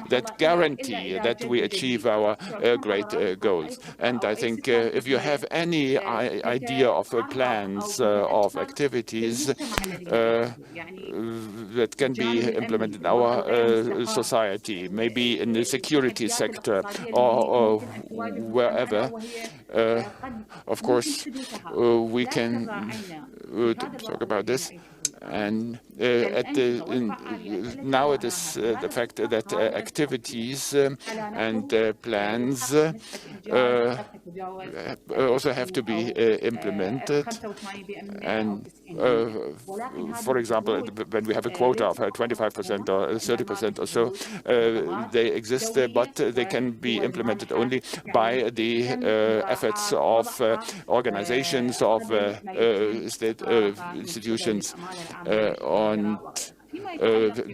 that guarantee that we achieve our great goals. And I think if you have any idea of plans of activities that can be implemented in our society, maybe in the security sector or wherever, of course, we can talk about this. And now it is the fact that activities and plans also have to be implemented. And for example, when we have a quota of 25% or 30% or so, they exist, but they can be implemented only by the efforts of organizations, of state institutions, and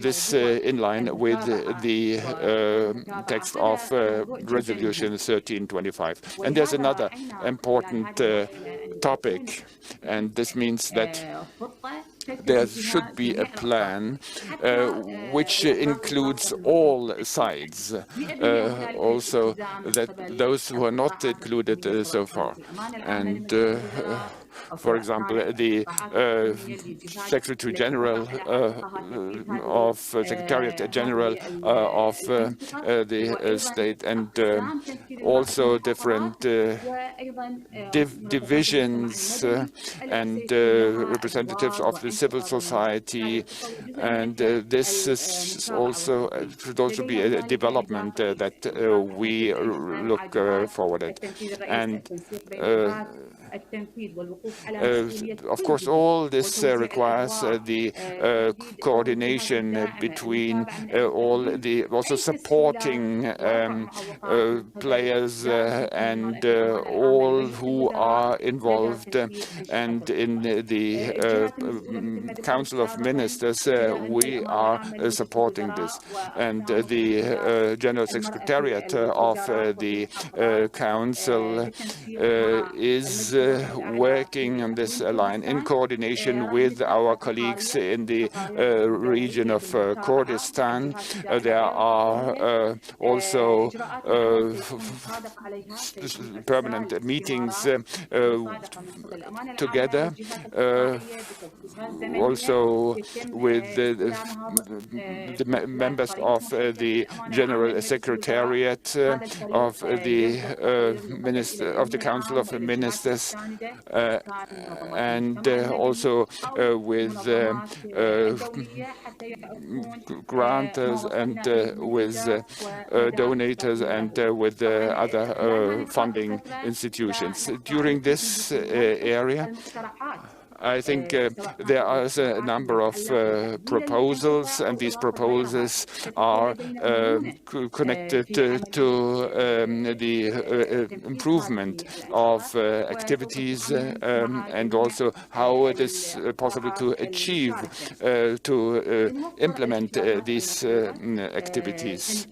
this in line with the text of Resolution 1325. And there's another important topic, and this means that there should be a plan which includes all sides, also that those who are not included so far. And for example, the Secretary General of Secretariat General of the state, and also different divisions and representatives of the civil society, and this is also should also be a development that we look forward at. And Of course, all this requires the coordination between all the also supporting players and all who are involved. And in the Council of Ministers, we are supporting this. And the General Secretariat of the Council is working on this line in coordination with our colleagues in the region of Kurdistan. There are also permanent meetings together, also with the members of the General Secretariat of the Council of Ministers, and also with grantors and with donators and with other funding institutions. During this area, I think there are a number of proposals, and these proposals are connected to the improvement of activities and also how it is possible to achieve, to implement these activities.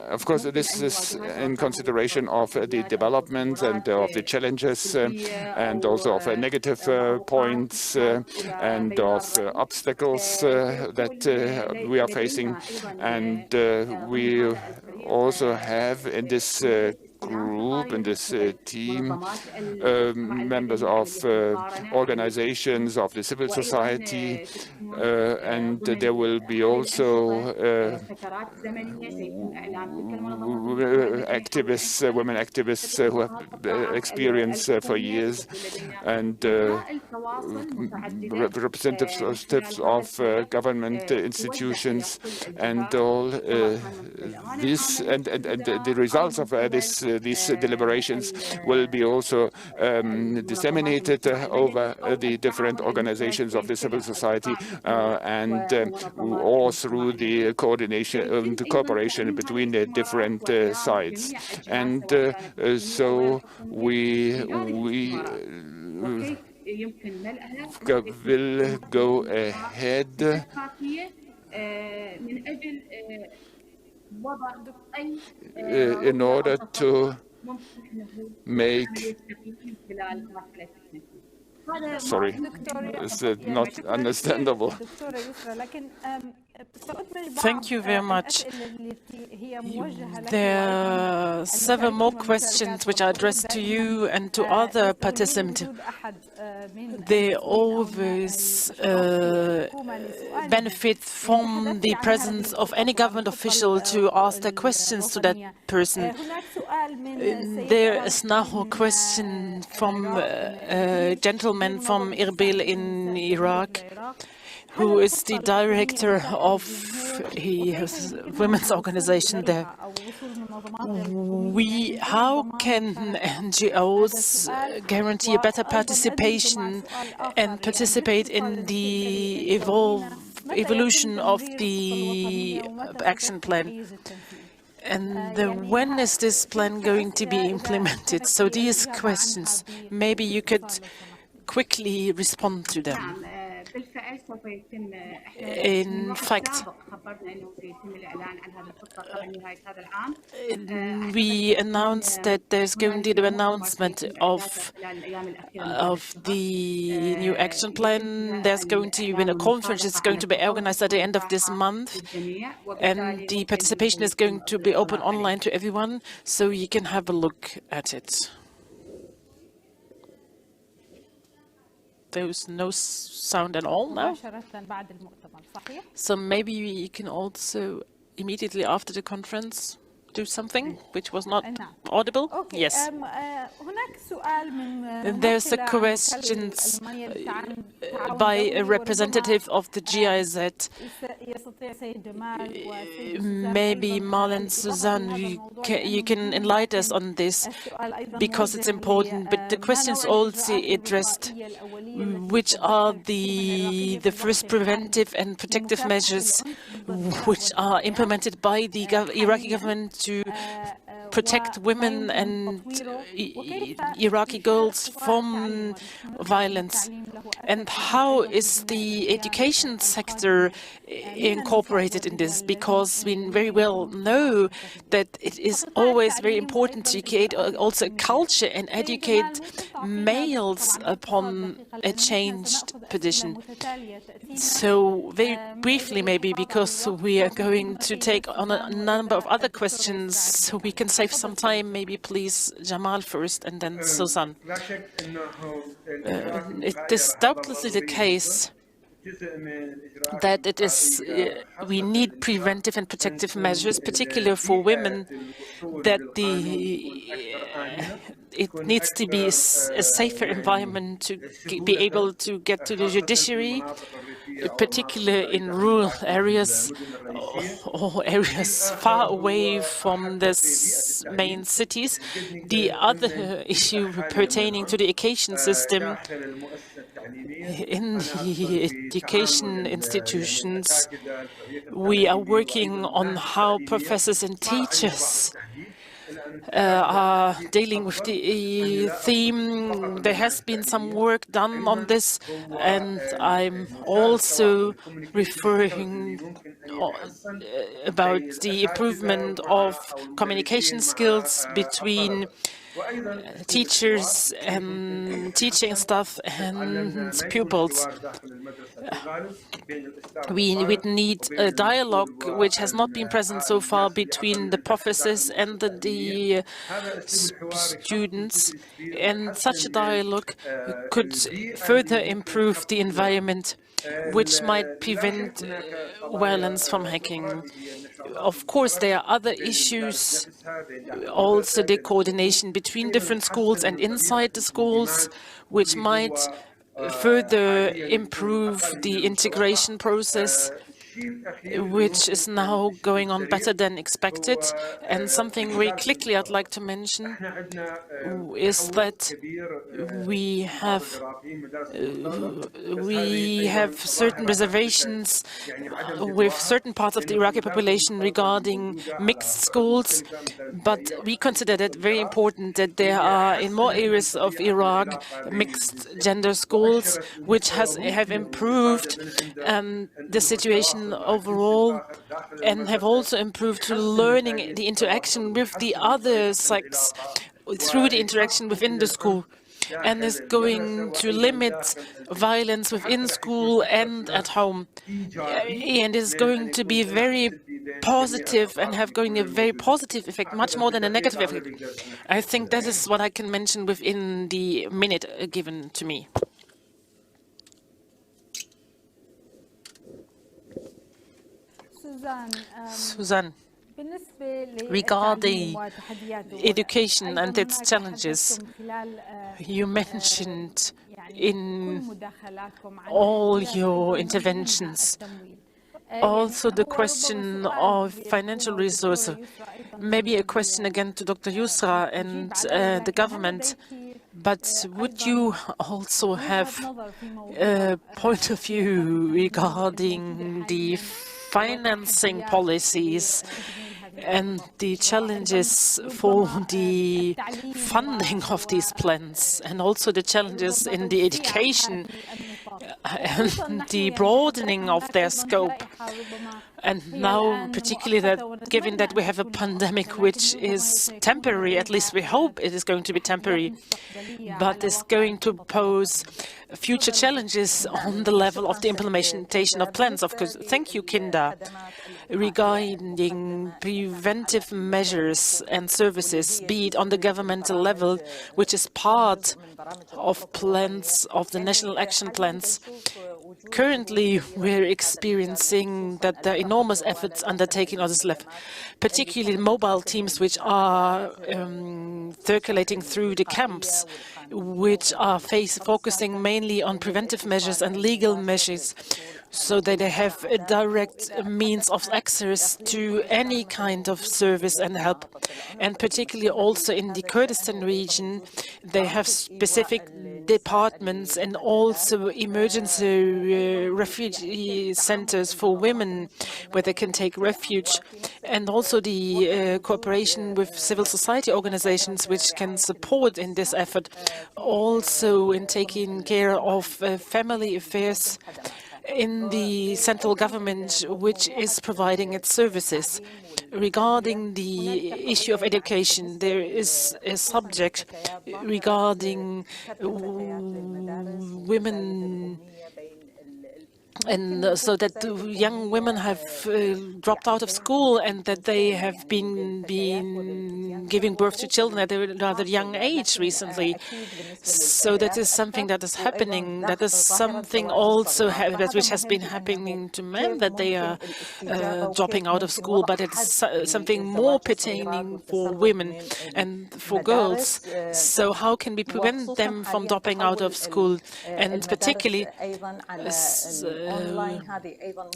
Of course, this is in consideration of the developments and of the challenges and also of negative points and of obstacles that we are facing. And we also have in this group, in this team, members of organizations of the civil society, and there will be also activists, women activists who have experience for years, and representatives of government institutions, and all this, and the results of these deliberations will be also disseminated over the different organizations of the civil society and all through the coordination, the cooperation between the different sides. And so we will go ahead in order to make, sorry, it's not understandable. Thank you very much. There are several more questions which are addressed to you and to other participants. They always benefit from the presence of any government official to ask their questions to that person. There is now a question from a gentleman from Erbil in Iraq, who is the director of his women's organization there. How can NGOs guarantee a better participation and participate in the evolution of the action plan? And when is this plan going to be implemented? So these questions, maybe you could quickly respond to them. In fact, we announced that there's going to be the announcement of the new action plan. There's going to be a conference. It's going to be organized at the end of this month, and the participation is going to be open online to everyone, so you can have a look at it. There's no sound at all now. So maybe you can also immediately after the conference do something which was not audible? Yes. There's a question by a representative of the GIZ. Maybe Marlene, Suzanne, you can enlighten us on this because it's important. But the question is also addressed: which are the first preventive and protective measures which are implemented by the Iraqi government to protect women and Iraqi girls from violence? And how is the education sector incorporated in this? Because we very well know that it is always very important to create also a culture and educate males upon a changed position. So very briefly maybe, because we are going to take on a number of other questions, so we can save some time, maybe please Jamal first and then Susan. It is doubtlessly the case that it is we need preventive and protective measures, particularly for women, that it needs to be a safer environment to be able to get to the judiciary, particularly in rural areas or areas far away from the main cities. The other issue pertaining to the education system, in the education institutions, we are working on how professors and teachers are dealing with the theme. There has been some work done on this, and I'm also referring about the improvement of communication skills between teachers and teaching staff and pupils. We would need a dialogue which has not been present so far between the professors and the students, and such a dialogue could further improve the environment, which might prevent violence from hacking. Of course, there are other issues, also the coordination between different schools and inside the schools, which might further improve the integration process, which is now going on better than expected. And something very quickly I'd like to mention is that we have certain reservations with certain parts of the Iraqi population regarding mixed schools, but we consider that very important that there are in more areas of Iraq mixed gender schools, which have improved the situation overall, and have also improved to learning the interaction with the other sex through the interaction within the school, and is going to limit violence within school and at home, and is going to be very positive and have going a very positive effect, much more than a negative effect. I think that is what I can mention within the minute given to me. Susan, regarding education and its challenges, you mentioned in all your interventions also the question of financial resources. Maybe a question again to Dr. Yusra and the government, but would you also have a point of view regarding the financing policies and the challenges for the funding of these plans, and also the challenges in the education and the broadening of their scope? And now, particularly that, given that we have a pandemic which is temporary, at least we hope it is going to be temporary, but is going to pose future challenges on the level of the implementation of plans. Of course, thank you, Kinda. Regarding preventive measures and services, be it on the governmental level, which is part of plans, of the national action plans, Currently, we're experiencing that there are enormous efforts undertaken on this level, particularly mobile teams which are circulating through the camps, which are focusing mainly on preventive measures and legal measures, so that they have a direct means of access to any kind of service and help. And particularly also in the Kurdistan region, they have specific departments and also emergency refugee centers for women where they can take refuge, and also the cooperation with civil society organizations which can support in this effort, also in taking care of family affairs in the central government, which is providing its services. Regarding the issue of education, there is a subject regarding women, and so that young women have dropped out of school and that they have been giving birth to children at a rather young age recently. So that is something that is happening. That is something also which has been happening to men, that they are dropping out of school, but it's something more pertaining for women and for girls. So how can we prevent them from dropping out of school? And particularly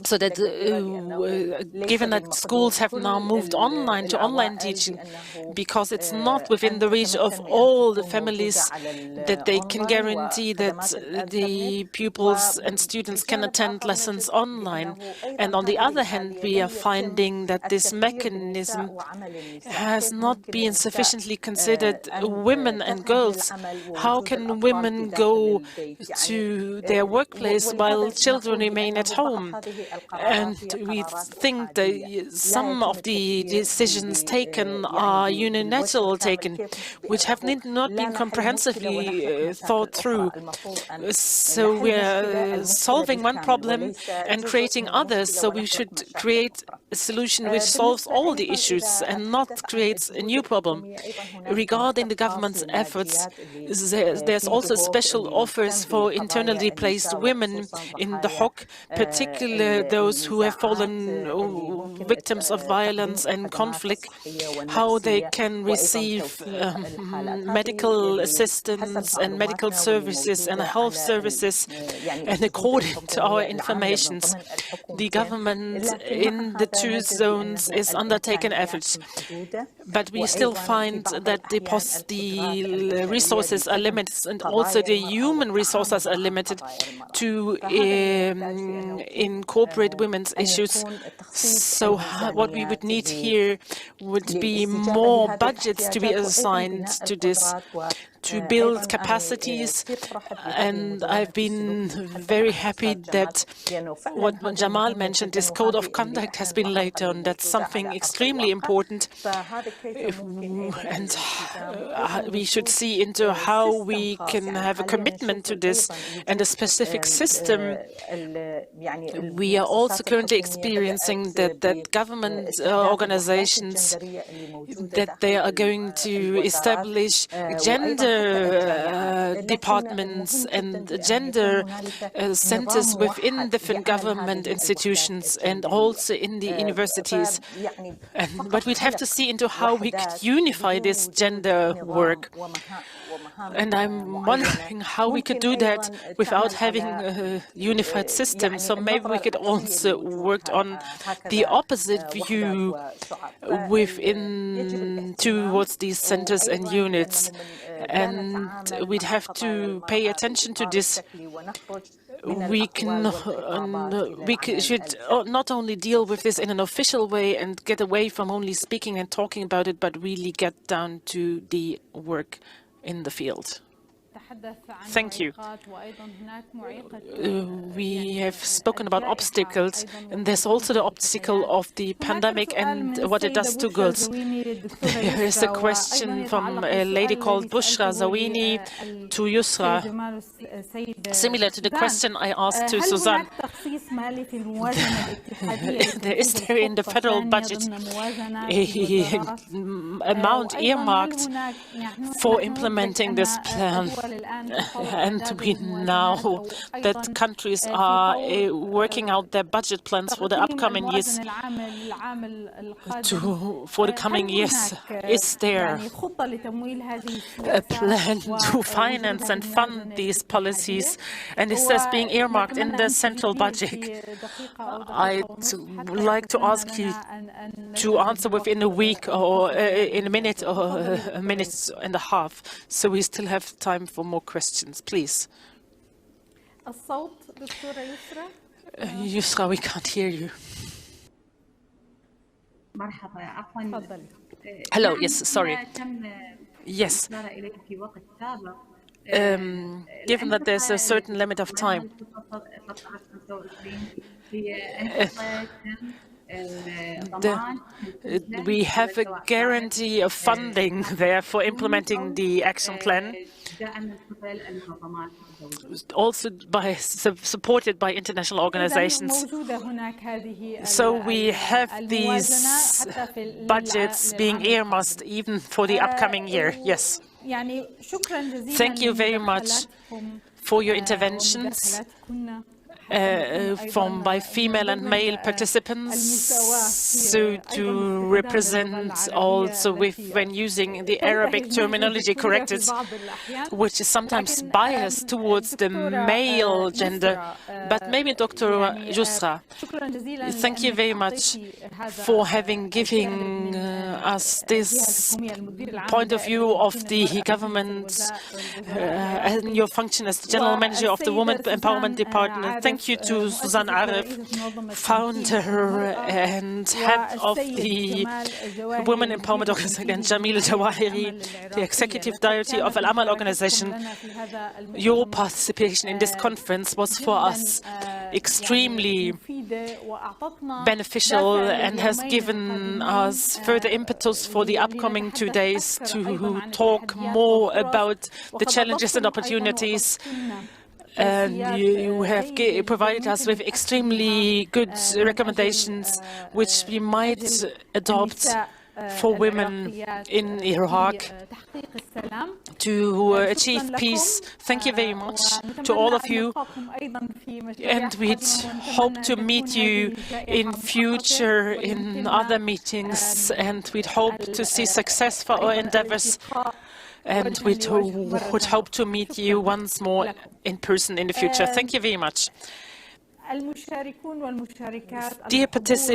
so that given that schools have now moved online to online teaching, because it's not within the reach of all the families that they can guarantee that the pupils and students can attend lessons online. And on the other hand, we are finding that this mechanism has not been sufficiently considered women and girls. How can women go to their workplace while children remain at home? And we think that some of the decisions taken are unilateral taken, which have not been comprehensively thought through. So we're solving one problem and creating others. So we should create a solution which solves all the issues and not creates a new problem. Regarding the government's efforts, there's also special offers for internally placed women in the HOC, particularly those who have fallen victims of violence and conflict, how they can receive medical assistance and medical services and health services. And according to our information, the government in the two zones is undertaking efforts. But we still find that the resources are limited, and also the human resources are limited to incorporate women's issues. So what we would need here would be more budgets to be assigned to this, to build capacities. And I've been very happy that what Jamal mentioned, this code of conduct has been laid down. That's something extremely important. And we should see into how we can have a commitment to this and a specific system. We are also currently experiencing that government organizations, that they are going to establish gender departments and gender centers within different government institutions and also in the universities. But we'd have to see into how we could unify this gender work. And I'm wondering how we could do that without having a unified system. So maybe we could also work on the opposite view towards these centers and units. And we'd have to pay attention to this. We should not only deal with this in an official way and get away from only speaking and talking about it, but really get down to the work in the field. Thank you. We have spoken about obstacles, and there's also the obstacle of the pandemic and what it does to girls. There is a question from a lady called Bushra Zawini to Yusra, similar to the question I asked to Suzanne. Is there in the federal budget an amount earmarked for implementing this plan? And we know that countries are working out their budget plans for the upcoming years. For the coming years, is there a plan to finance and fund these policies? And is this being earmarked in the central budget? I'd like to ask you to answer within a week or in a minute or a minute and a half, so we still have time for more questions, please. Yusra, we can't hear you. Hello, yes, sorry. Yes. Given that there's a certain limit of time, we have a guarantee of funding there for implementing the action plan, also supported by international organizations. So we have these budgets being earmarked even for the upcoming year. Yes. Thank you very much for your interventions by female and male participants, so to represent also when using the Arabic terminology corrected, which is sometimes biased towards the male gender. But maybe Dr. Yusra, thank you very much for giving us this point of view of the government and your function as the General Manager of the Women Empowerment Department. Thank you to Suzanne Arif, founder and head of the Women Empowerment Organization, and Jamil Jawahiri, the Executive Director of Al-Amal Organization. Your participation in this conference was for us extremely beneficial and has given us further impetus for the upcoming 2 days to talk more about the challenges and opportunities. And you have provided us with extremely good recommendations which we might adopt for women in Iraq to achieve peace. Thank you very much to all of you, and we'd hope to meet you in future in other meetings, and we'd hope to see success for our endeavors. And we would hope to meet you once more in person in the future. Thank you very much. Dear participants,